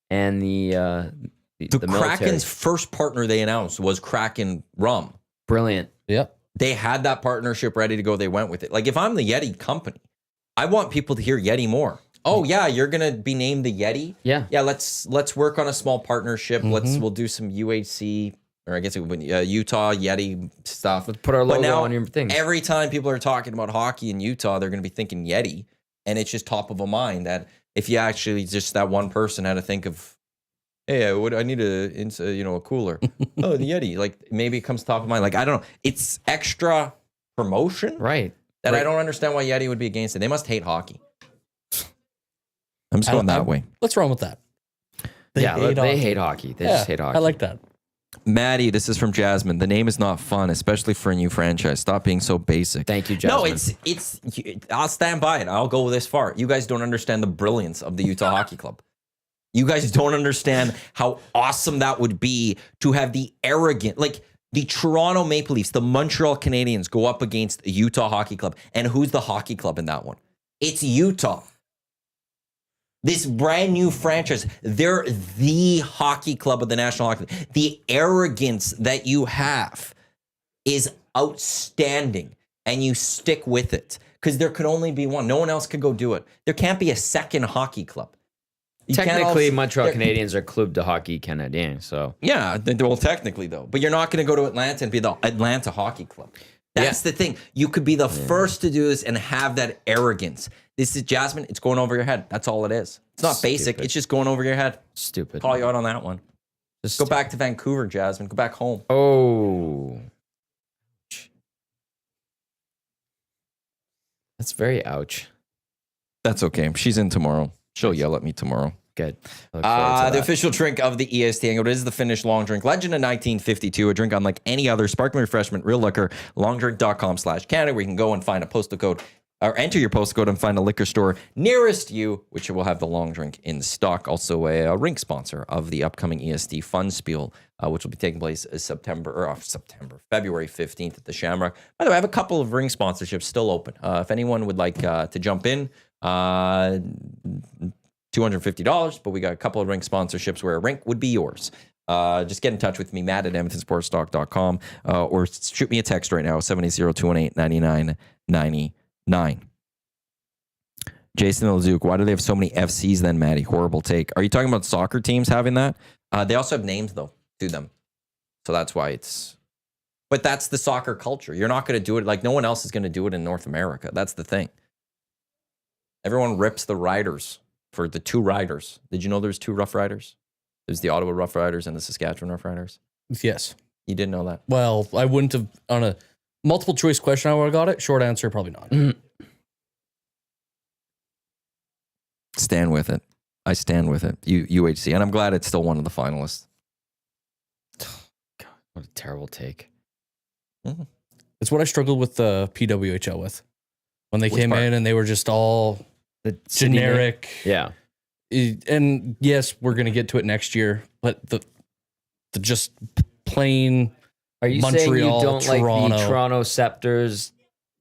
and the The military. Kraken's first partner they announced was Kraken Rum. Brilliant. Yep. They had that partnership ready to go. They went with it. Like if I'm the Yeti company, I want people to hear Yeti more. Oh yeah, you're gonna be named the Yeti. Yeah. Yeah. Let's work on a small partnership. We'll do some UHC or I guess it would Utah Yeti stuff. Put our But logo now, on your thing. every time people are talking about hockey in Utah, they're going to be thinking Yeti, and it's just top of a mind that if you actually just that one person had to think of, hey, I need a cooler. Oh, the Yeti. Like maybe it comes top of mind. Like I don't know. It's extra promotion, Right. That Right. I don't understand why Yeti would be against it. They must hate hockey. I'm just going that way. Let's run with that. They hate hockey. They just hate hockey. I like that. Maddie, this is from Jasmine. The name is not fun, especially for a new franchise. Stop being so basic. Thank you, Jasmine. No, it's. I'll stand by it. I'll go this far. You guys don't understand the brilliance of the Utah Hockey Club. You guys don't understand how awesome that would be to have the arrogant, like the Toronto Maple Leafs, the Montreal Canadiens go up against the Utah Hockey Club. And who's the hockey club in that one? It's Utah. This brand new franchise, they're the hockey club of the National Hockey League. The arrogance that you have is outstanding, and you stick with it because there could only be one. No one else could go do it. There can't be a second hockey club. Technically, Montreal Canadiens are Club de Hockey Canadien, so. Yeah, well, technically, though. But you're not going to go to Atlanta and be the Atlanta Hockey Club. That's the thing. You could be the first to do this and have that arrogance. This is, Jasmine, it's going over your head. That's all it is. It's not basic. It's just going over your head. Stupid. Call you out on that one. Just go back to Vancouver, Jasmine. Go back home. Oh. That's very ouch. That's okay. She's in tomorrow. She'll yell at me tomorrow. Good. I look forward to The that. official drink of the EST Hangout is the Finnish Long Drink Legend of 1952, a drink unlike any other sparkling refreshment, real liquor, longdrink.com/Canada, where you can go and find a postal code or enter your postal code and find a liquor store nearest you, which will have the long drink in stock. Also a rink sponsor of the upcoming EST Fun Spiel, which will be taking place February 15th at the Shamrock. By the way, I have a couple of ring sponsorships still open. If anyone would like to jump in, $250, but we got a couple of rink sponsorships where a rink would be yours. Just get in touch with me, Matt at edmontonsportstock.com, or shoot me a text right now, 780-218-9999. Jason Leduc, why do they have so many FCs then, Maddie? Horrible take. Are you talking about soccer teams having that? They also have names, though, to them. So that's why it's... But that's the soccer culture. You're not going to do it. Like, no one else is going to do it in North America. That's the thing. Everyone rips the Riders for the two Riders. Did you know there's two Rough Riders? There's the Ottawa Rough Riders and the Saskatchewan Rough Riders. Yes. You didn't know that? Well, I wouldn't have, on a multiple choice question, I would have got it. Short answer, probably not. Stand with it. I stand with it. UHC. And I'm glad it's still one of the finalists. God, what a terrible take. Mm-hmm. It's what I struggled with the PWHL with. When they Which came part? in and they were just all The generic. Yeah. And yes, we're going to get to it next year, but the just plain Are you Montreal, saying you don't like Toronto. the Toronto Scepters,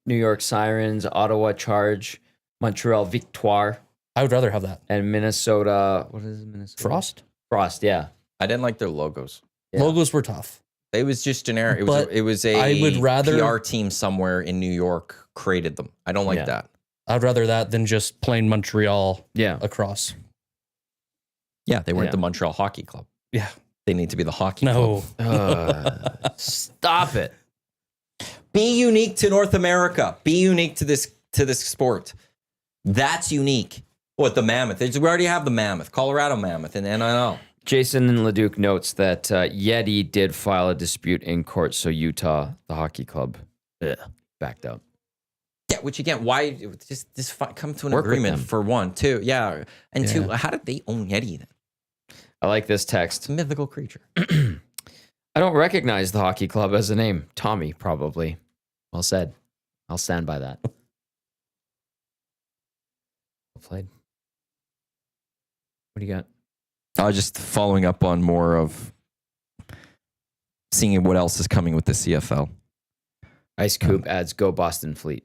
New York Sirens, Ottawa Charge, Montreal Victoire, I would rather have that. and Minnesota? What is it, Minnesota? Frost? Frost, yeah. I didn't like their logos. Yeah. Logos were tough. It was just generic. But It was a I would rather- PR team somewhere in New York created them. I don't like Yeah. that. I'd rather that than just plain Montreal Yeah. across. Yeah, they weren't Yeah. the Montreal Hockey Club. Yeah. They need to be the hockey No. club. Stop it. Be unique to North America. Be unique to this sport. That's unique. What, the Mammoth? We already have the Mammoth, Colorado Mammoth, and NIL. Jason Leduc notes that Yeti did file a dispute in court, so Utah, the hockey club, backed out. Yeah, which again, why just come to an Work with agreement them. for one, two, yeah, and Yeah. two. How did they own Yeti then? I like this text. It's a mythical creature. I don't recognize the hockey club as a name. Tommy, probably. Well said. I'll stand by that. Well played. What do you got? Just following up on more of seeing what else is coming with the CFL. Ice Cube adds Go Boston Fleet.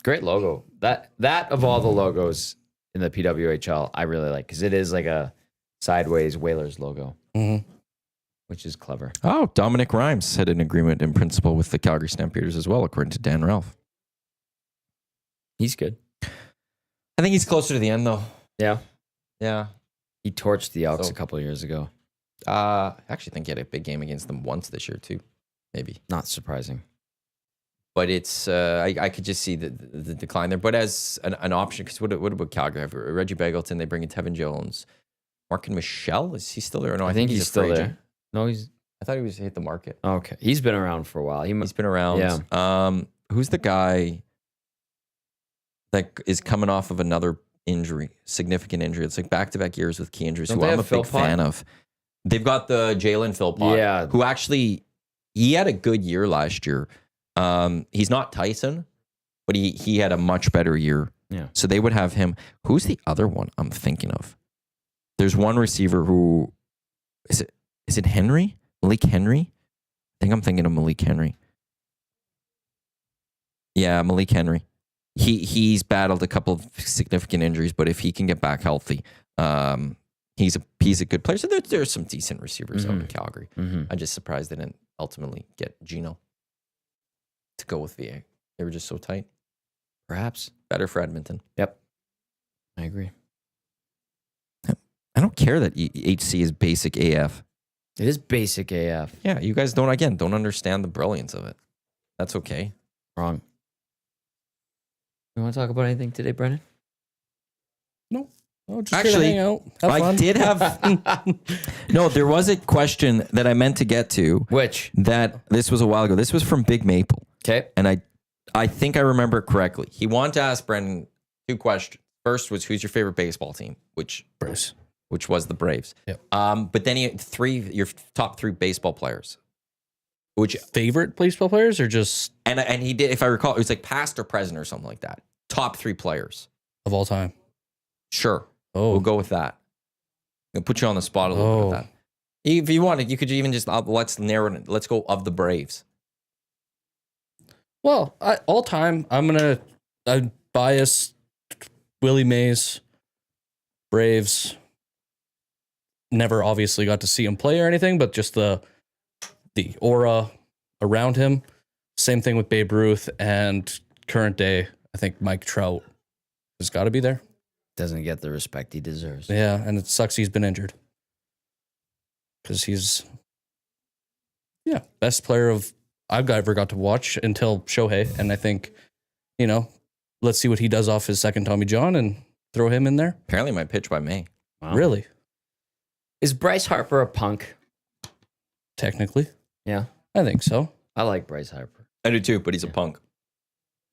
Great logo. That of all the logos in the PWHL, I really like because it is like a sideways Whalers logo, Mhm. which is clever. Oh, Dominic Rhymes had an agreement in principle with the Calgary Stampeders as well, according to Dan Ralph. He's good. I think he's closer to the end, though. Yeah. Yeah. He torched the Elks So- a couple of years ago. I actually think he had a big game against them once this year too, maybe. Not surprising. But it's I could just see the decline there. But as an option, because what about Calgary? Have Reggie Begelton, they bring in Tevin Jones. Markin Michelle, is he still there? Or no, I think he's still there. No, I thought he was hit the market. Okay. He's been around for a while. He's been around. Yeah. Who's the guy that is coming off of another injury, significant injury? It's like back-to-back years with key injuries, Don't who they I'm a have big Philpott? fan of. They've got the Jalen Philpott, Yeah. who actually, he had a good year last year. He's not Tyson, but he had a much better year. Yeah. So they would have him. Who's the other one I'm thinking of? There's one receiver who, is it Henry? Malik Henry? I think I'm thinking of Malik Henry. Yeah, Malik Henry. He's battled a couple of significant injuries, but if he can get back healthy, he's a good player. So there's some decent receivers out in Calgary. Mm-hmm. I'm just surprised they didn't ultimately get Gino to go with VA. They were just so tight. Perhaps. Better for Edmonton. Yep. I agree. I don't care that HC is basic AF. It is basic AF. Yeah, you guys don't understand the brilliance of it. That's okay. Wrong. You want to talk about anything today, Brennan? No. Oh, just Actually, hang out. Have I fun. did have... No, there was a question that I meant to get to. Which? That this was a while ago. This was from Big Maple. Okay. And I think I remember it correctly. He wanted to ask Brendan 2 questions. First was, who's your favorite baseball team? Which was the Braves. Yep. But then your top 3 baseball players. Which favorite baseball players or just and he did, if I recall, it was like past or present or something like that. Top 3 players of all time? Sure. Oh, We'll go with that. I'll put you on the spot a little bit with that. If you wanted, you could even just let's narrow it. Let's go of the Braves. Well, all time, I'm bias Willie Mays, Braves. Never obviously got to see him play or anything, but just the aura around him. Same thing with Babe Ruth, and current day, I think Mike Trout has got to be there. Doesn't get the respect he deserves. Yeah, and it sucks he's been injured. Because he's, best player I've ever got to watch until Shohei. And I think, let's see what he does off his second Tommy John and throw him in there. Apparently might pitch by May. Wow. Really? Is Bryce Harper a punk? Technically. Yeah. I think so. I like Bryce Harper. I do too, but he's a punk.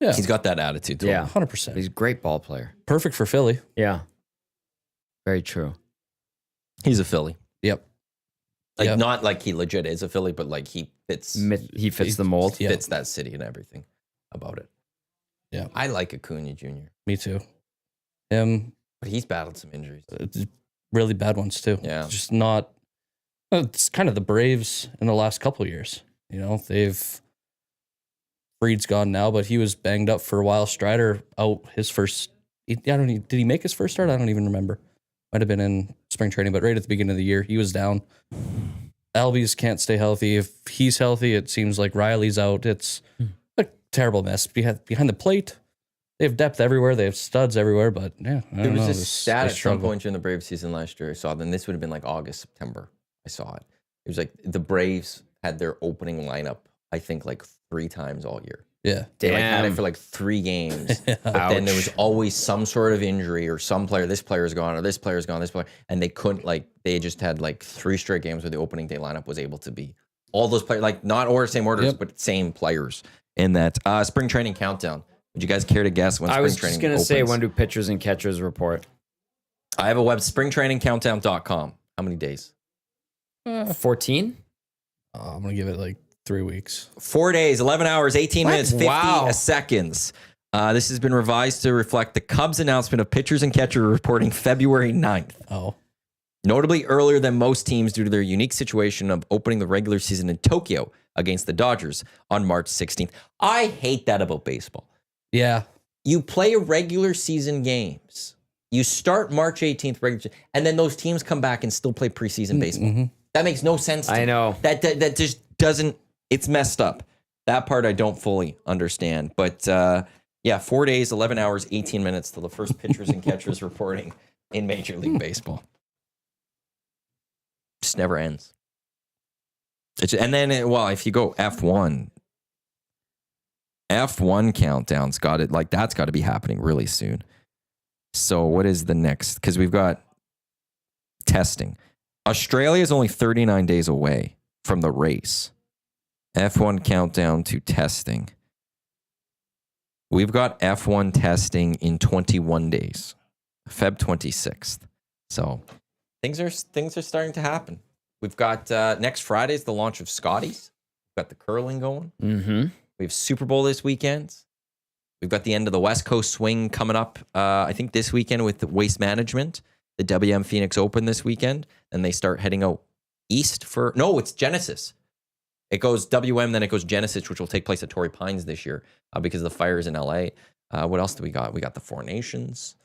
Yeah. He's got that attitude to him. Yeah. 100%. He's a great ball player. Perfect for Philly. Yeah. Very true. He's a Philly. Yep. Like not like he legit is a Philly, but like he fits. He fits the mold. Yeah. Fits that city and everything about it. Yeah. I like Acuna Jr. Me too. Him. But he's battled some injuries. Really bad ones too. Yeah. Just not. It's kind of the Braves in the last couple of years. Freed's gone now, but he was banged up for a while. Strider out his first. Did he make his first start? I don't even remember. Might have been in spring training, but right at the beginning of the year, he was down. Albies can't stay healthy. If he's healthy, it seems like Riley's out. It's a terrible mess. Behind the plate, they have depth everywhere. They have studs everywhere, but yeah. There was a stat at some point during the Braves season last year I saw, then this would have been like August, September. I saw it. It was like the Braves had their opening lineup, I think, like 3 times all year. Yeah. They like had it for like 3 games. But then there was always some sort of injury or some player, this player's gone or this player's gone, this player. And they couldn't they just had like 3 straight games where the opening day lineup was able to be all those players, like not same orders, but same players in that spring training countdown. Would you guys care to guess when spring training opens? I was just going to say, when do pitchers and catchers report? I have a web, springtrainingcountdown.com. How many days? 14? I'm going to give it like 3 weeks. 4 days, 11 hours, 18 minutes, 50 Wow. seconds. This has been revised to reflect the Cubs announcement of pitchers and catchers reporting February 9th. Oh. Notably earlier than most teams due to their unique situation of opening the regular season in Tokyo against the Dodgers on March 16th. I hate that about baseball. Yeah. You play regular season games. You start March 18th regular, and then those teams come back and still play preseason baseball. Mm-hmm. That makes no sense to me. I know. That just doesn't, it's messed up. That part I don't fully understand. But 4 days, 11 hours, 18 minutes till the first pitchers and catchers reporting in Major League Baseball. just never ends. And then, if you go F1 countdown's got it. Like, that's got to be happening really soon. So what is the next? Because we've got testing. Australia is only 39 days away from the race. F1 countdown to testing. We've got F1 testing in 21 days, Feb 26th. So things are starting to happen. We've got next Friday is the launch of Scotties. We've got the curling going. Mm-hmm. We have Super Bowl this weekend. We've got the end of the West Coast swing coming up, I think this weekend with the Waste Management, the WM Phoenix Open this weekend. And they start heading out east it's Genesis. It goes WM, then it goes Genesis, which will take place at Torrey Pines this year because of the fires in LA. What else do we got? We got the Four Nations.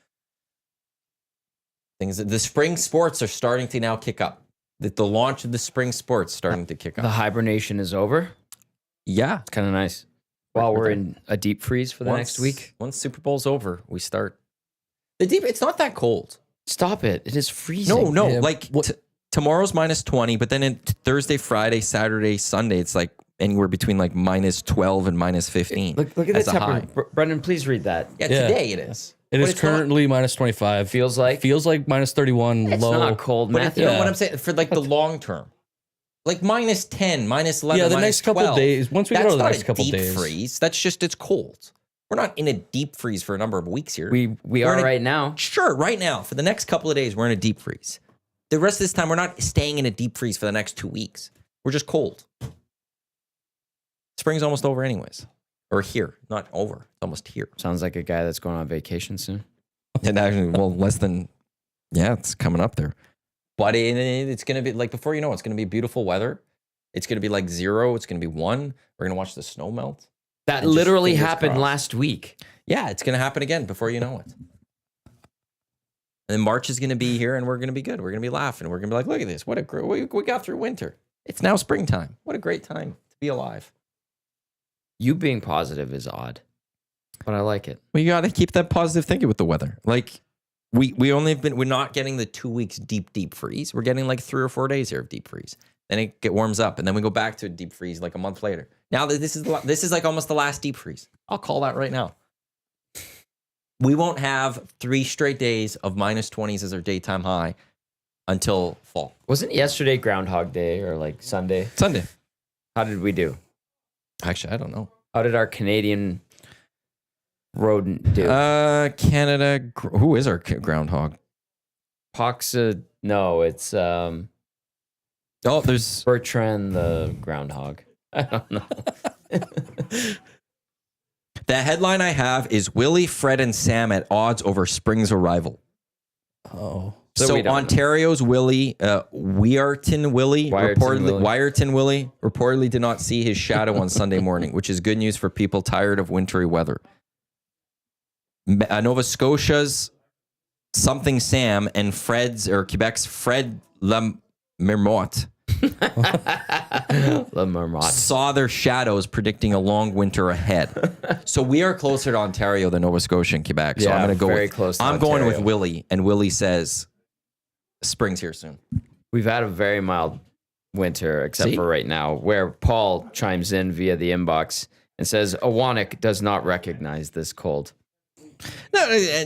The spring sports are starting to now kick up. The launch of the spring sports starting to kick up. The hibernation is over. Yeah. Kind of nice. While we're in a deep freeze for the next week. Once Super Bowl's over, we start. It's not that cold. Stop it. It is freezing. No. Yeah, Like tomorrow's minus 20, but then Thursday, Friday, Saturday, Sunday, it's like anywhere between like minus 12 and minus 15. Look at as the a high. temperature. Brendan, please read that. Yeah, Yeah. today it is. It But is it's not- currently minus 25. Feels like minus 31 it's low. not cold, But Matthew. you know what I'm saying? For like the long term. Like minus 10, minus 11, Yeah, the minus next couple 12. days. Once we get That's to the not next a couple deep days. freeze. That's just, it's cold. We're not in a deep freeze for a number of weeks here. We We're are in a- right now. Sure, right now, for the next couple of days, we're in a deep freeze. The rest of this time, we're not staying in a deep freeze for the next 2 weeks. We're just cold. Spring's almost over anyways. Or here, not over. It's almost here. Sounds like a guy that's going on vacation soon. And actually, it's coming up there. But it's going to be, like, before you know it, it's going to be beautiful weather. It's going to be like 0. It's going to be 1. We're going to watch the snow melt. That And just literally fingers happened crossed. last week. Yeah, it's going to happen again before you know it. And then March is going to be here, and we're going to be good. We're going to be laughing. We're going to be like, look at this. What a great, we got through winter. It's now springtime. What a great time to be alive. You being positive is odd, but I like it. Well, you got to keep that positive thinking with the weather. Like, we're not getting the 2 weeks deep freeze. We're getting like 3 or 4 days here of deep freeze. Then it warms up, and then we go back to a deep freeze like a month later. Now this is like almost the last deep freeze. I'll call that right now. We won't have 3 straight days of minus 20s as our daytime high until fall. Wasn't yesterday Groundhog Day or like Sunday? Sunday. How did we do? Actually, I don't know. How did our Canadian rodent do? Canada. Who is our groundhog? No, it's Oh, there's Bertrand the groundhog. I don't know. the headline I have is Willie, Fred, and Sam at odds over spring's arrival. Oh. So we don't know. Ontario's Willie, Wiarton Willie, reportedly did not see his shadow on Sunday morning, which is good news for people tired of wintry weather. Nova Scotia's something Sam and Quebec's Fred Lamermotte Le Marmotte. saw their shadows predicting a long winter ahead. So we are closer to Ontario than Nova Scotia and Quebec. So Yeah, I'm going to go very with, close to I'm going with Ontario. Willie, and Willie says spring's here soon. We've had a very mild winter, except See? for right now, where Paul chimes in via the inbox and says, Iwanyk does not recognize this cold. No,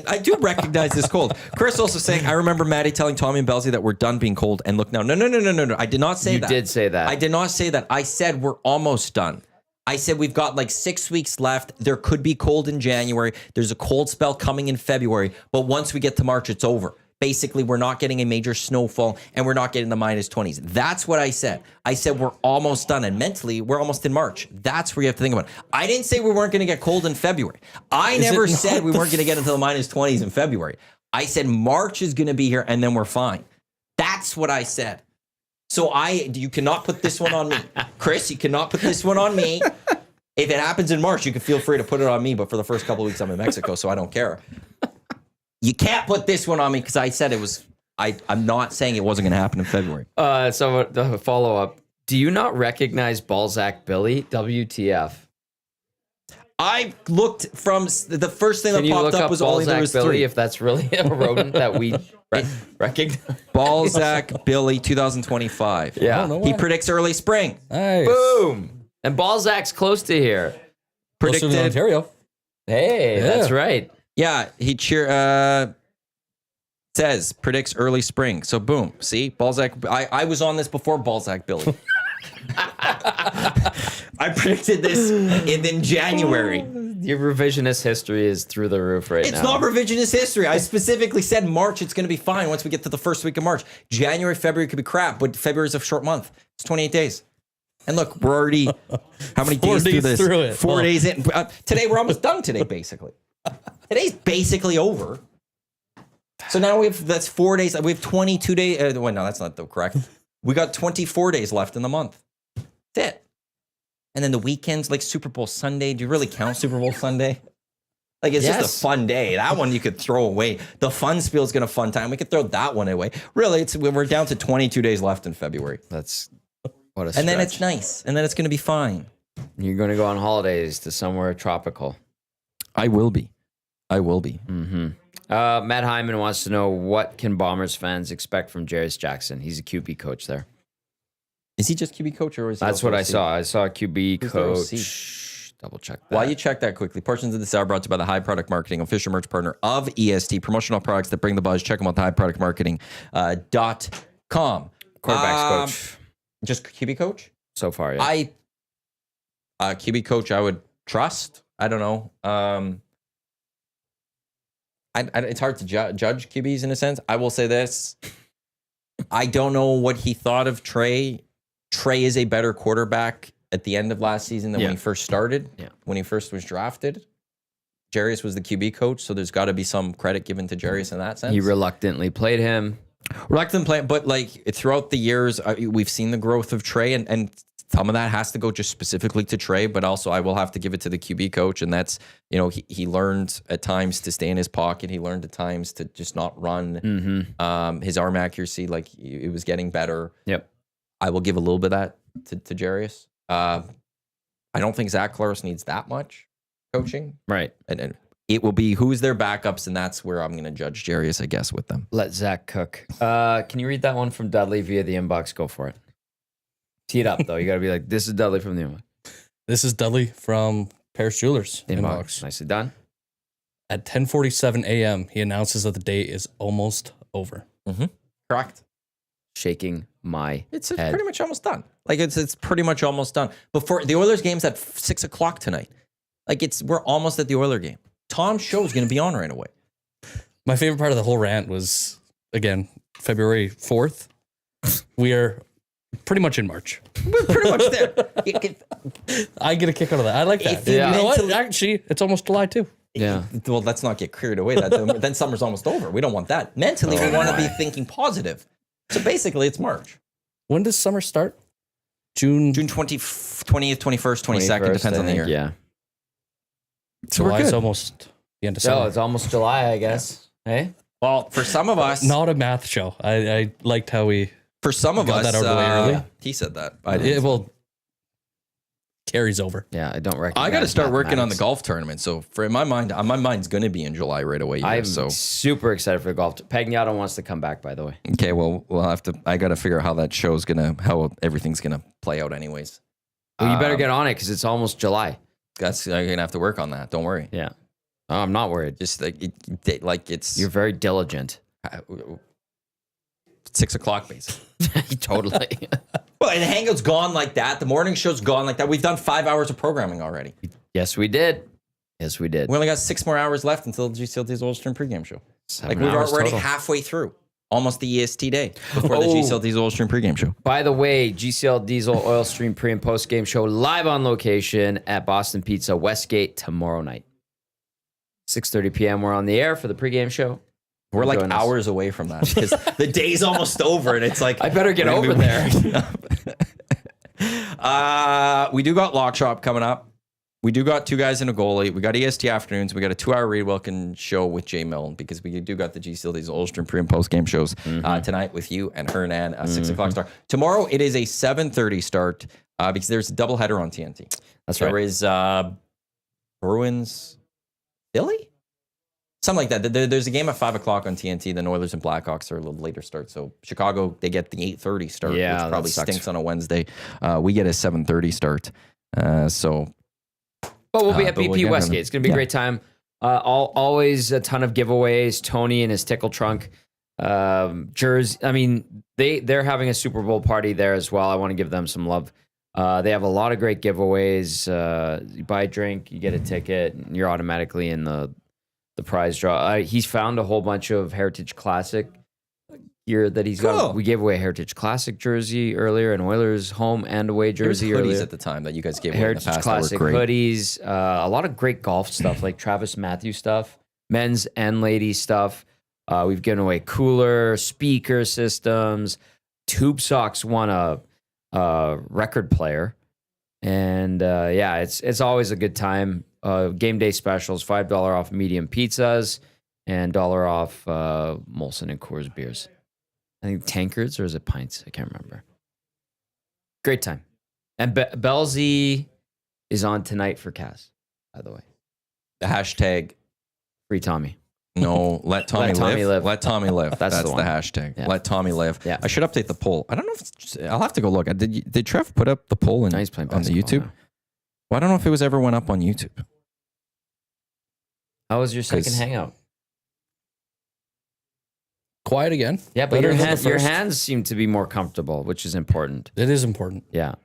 I do recognize this cold. Chris also saying, I remember Maddie telling Tommy and Belsey that we're done being cold. And look now, no. I did not say that. You did say that. I did not say that. I said we're almost done. I said we've got like 6 weeks left. There could be cold in January. There's a cold spell coming in February. But once we get to March, it's over. Basically, we're not getting a major snowfall and we're not getting the minus 20s. That's what I said. I said we're almost done. And mentally, we're almost in March. That's where you have to think about it. I didn't say we weren't going to get cold in February. I never said we weren't going to get into the minus 20s in February. I said March is going to be here and then we're fine. That's what I said. So you cannot put this one on me. Chris, you cannot put this one on me. If it happens in March, you can feel free to put it on me. But for the first couple of weeks, I'm in Mexico, so I don't care. You can't put this one on me because I said it was. I'm not saying it wasn't going to happen in February. So the follow up. Do you not recognize Balzac Billy? WTF? I looked from the first thing that popped up was only there was Billy, 3. if that's really a rodent that we recognize. Balzac Billy 2025. I don't Yeah. know He why. predicts early spring. Nice. Boom. And Balzac's close to here. Closer than Predicted. Ontario. Hey, Yeah. that's right. Yeah, he says predicts early spring. So boom, see Balzac. I was on this before Balzac Billy. I predicted this in January. Your revisionist history is through the roof right now. It's not revisionist history. I specifically said March. It's going to be fine once we get to the first week of March. January, February could be crap, but February is a short month. It's 28 days. And look, we're already how many 4 days through days this? through it. 4 Oh. days in. Today we're almost done. Today basically. Today's basically over. So now that's 4 days. We have 22 days. Well, no, that's not correct. We got 24 days left in the month. That's it. And then the weekends, like Super Bowl Sunday. Do you really count Super Bowl Sunday? Like, it's just a fun day. That one you could throw away. The fun spiel is going to fun time. We could throw that one away. Really, we're down to 22 days left in February. That's what a And stretch. then it's nice. And then it's going to be fine. You're going to go on holidays to somewhere tropical. I will be. Mm-hmm. Matt Hyman wants to know, what can Bombers fans expect from Jarius Jackson? He's a QB coach there. Is he just QB coach or is he That's also what I OC? saw. I saw a QB Who's their coach. Double check that. While you check that quickly, portions of this hour brought to you by the High Product Marketing, official merch partner of EST, promotional products that bring the buzz. Check them out at highproductmarketing.com. Quarterbacks coach Just QB coach? so far, yeah. QB coach I would trust. I don't know. It's hard to judge QBs in a sense. I will say this. I don't know what he thought of Trey. Trey is a better quarterback at the end of last season than when he first started. Yeah. When he first was drafted. Jarius was the QB coach, so there's got to be some credit given to Jarius in that sense. He reluctantly played him. Reluctant play, but like throughout the years, we've seen the growth of Trey, and some of that has to go just specifically to Trey, but also I will have to give it to the QB coach, and that's, he learned at times to stay in his pocket. He learned at times to just not run. Mm-hmm. His arm accuracy, like it was getting better. Yep. I will give a little bit of that to Jarius. I don't think Zach Claris needs that much coaching, Right. and it will be who's their backups, and that's where I'm going to judge Jarius, I guess, with them. Let Zach cook. Can you read that one from Dudley via the inbox? Go for it. Tee it up, though. You got to be like, this is Dudley from the inbox. This is Dudley from Paris Jewelers inbox. Nicely done. At 10:47 a.m., he announces that the day is almost over. Correct. Shaking my It's head. pretty much almost done. Like it's pretty much almost done. Before the Oilers game's at 6:00 tonight. Like we're almost at the Oiler game. Tom's show is going to be on right away. My favorite part of the whole rant was, again, February 4th. We are pretty much in March. We're pretty much there. I get a kick out of that. I like that. If you You know what? mentally- Actually, it's almost July too. Yeah. Well, let's not get carried away. Then summer's almost over. We don't want that. Mentally, we want to be thinking positive. So basically, it's March. When does summer start? June. June 20th, 21st, 22nd, depends on the year. Yeah. So we're July's good. almost the end of So summer. it's almost July, I guess. Hey? Well, for some of us, Not a math show. I liked how we. for some of Got us, that out of the way early. he said that. I didn't. It will carries over. Yeah, I don't recognize I got to start working on the mathematics. golf tournament. So for in my mind, my mind's going to be in July right away. I'm So super excited for the golf. Pagnato wants to come back, by the way. okay, well, we'll have to. I got to figure out how that show's how everything's gonna play out, anyways. Well, you better get on it because it's almost July. That's I'm gonna have to work on that. Don't worry. Yeah. Oh, I'm not worried. Just like it's You're very diligent. 6:00 basically. Totally. Well, and the hangout's gone like that. The morning show's gone like that. We've done 5 hours of programming already. Yes, we did. Yes, we did. We only got 6 more hours left until the GCLT's Oilstream pregame show. 7 Like we're hours already total. halfway through, almost the EST day before the Oh. GCLT's Oilstream pregame show. By the way, GCL Diesel Oil Stream pre and post game show live on location at Boston Pizza Westgate tomorrow night. 6:30 p.m. We're on the air for the pregame show. We're like Join us. hours away from that because the day's almost over, and it's like I better get over there. We do got Lock Shop coming up. We do got 2 guys and a goalie. We got EST afternoons. We got a 2-hour Reed Wilkins show with Jay Milne because we do got the GCLT's Oilstream pre and post game shows tonight with you and Hernan. 6:00 start. Tomorrow it is a 7:30 start because there's a doubleheader on TNT. That's There right. is Bruins, Philly? Something like that. There's a game at 5 o'clock on TNT. The Oilers and Blackhawks are a little later start. So Chicago, they get the 8:30 start, which probably stinks on a Wednesday. We get a 7:30 start. But we'll be at BP Westgate. It's going to be a great time. Always a ton of giveaways. Tony and his tickle trunk jersey. I mean, they're having a Super Bowl party there as well. I want to give them some love. They have a lot of great giveaways. You buy a drink, you get a ticket, and you're automatically in the prize draw. He's found a whole bunch of Heritage Classic gear that he's got. We gave away a Heritage Classic jersey earlier, an Oilers home and away jersey earlier. Hoodies at the time that you guys gave away Heritage in the past. Classic hoodies, a lot of great golf stuff like Travis Matthews stuff, men's and ladies stuff. We've given away cooler, speaker systems. Tube Socks won a record player. And it's always a good time. Game day specials, $5 off medium pizzas and $1 off Molson and Coors beers. I think tankards, or is it pints? I can't remember. Great time. And Belzy is on tonight for Cass, by the way. The hashtag Free Tommy. No, let Tommy live. Let Tommy live. That's the hashtag. Yeah. Let Tommy live. Yeah. I should update the poll. I don't know if I'll have to go look. Did Trev put up the poll on the YouTube? Now. Well, I don't know if it was ever went up on YouTube. How was your second hangout? Quiet again. Yeah, but your hands seem to be more comfortable, which is important. It is important. Yeah.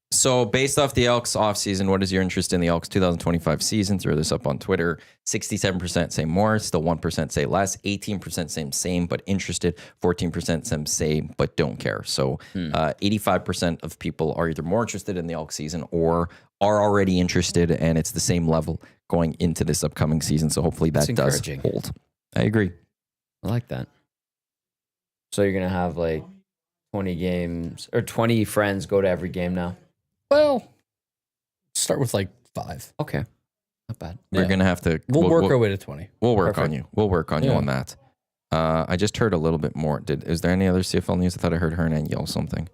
So based off the Elks offseason, what is your interest in the Elks 2025 season? Throw this up on Twitter. 67% say more, still 1% say less, 18% same but interested, 14% same but don't care. So 85% of people are either more interested in the Elks season or are already interested, and it's the same level going into this upcoming season. So hopefully that does hold. I agree. I like that. So you're going to have like 20 games or 20 friends go to every game now? Well, start with like 5. Okay. Not bad. We're going to have to... We'll work our way to 20. We'll work on you. We'll work on you on that. I just heard a little bit more. Is there any other CFL news? I thought I heard Hernan yell something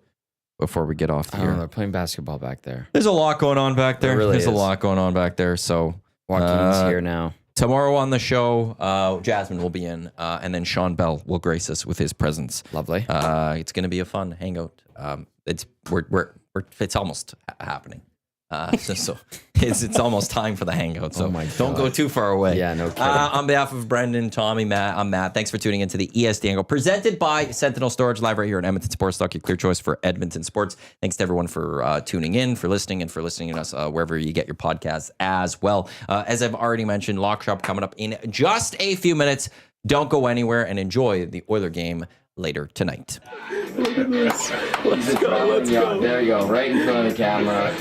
before we get off the air. They're playing basketball back there. There's a lot going on back there. There's a lot going on back there. So Joaquin's here now. Tomorrow on the show, Jasmine will be in, and then Sean Bell will grace us with his presence. Lovely. It's going to be a fun hangout. It's almost happening. So it's almost time for the hangout. So don't go too far away. Yeah, no kidding. On behalf of Brendan, Tommy, Matt, I'm Matt. Thanks for tuning into the EST Hangout, presented by Sentinel Storage, live right here at Edmonton Sports Talk, your clear choice for Edmonton sports. Thanks to everyone for tuning in, for listening, and for listening to us wherever you get your podcasts as well. As I've already mentioned, Lock Shop coming up in just a few minutes. Don't go anywhere and enjoy the Oiler game later tonight. Look at this. Let's go. There you go, right in front of the camera.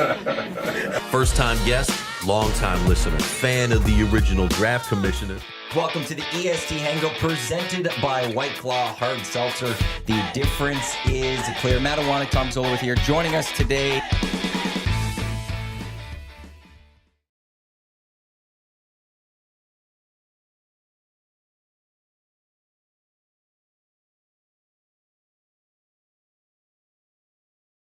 First-time guest, long-time listener, fan of the original draft commissioner. Welcome to the EST Hangout, presented by White Claw Hard Seltzer. The difference is clear. Matt Iwanyk, Tom Zola with here, joining us today.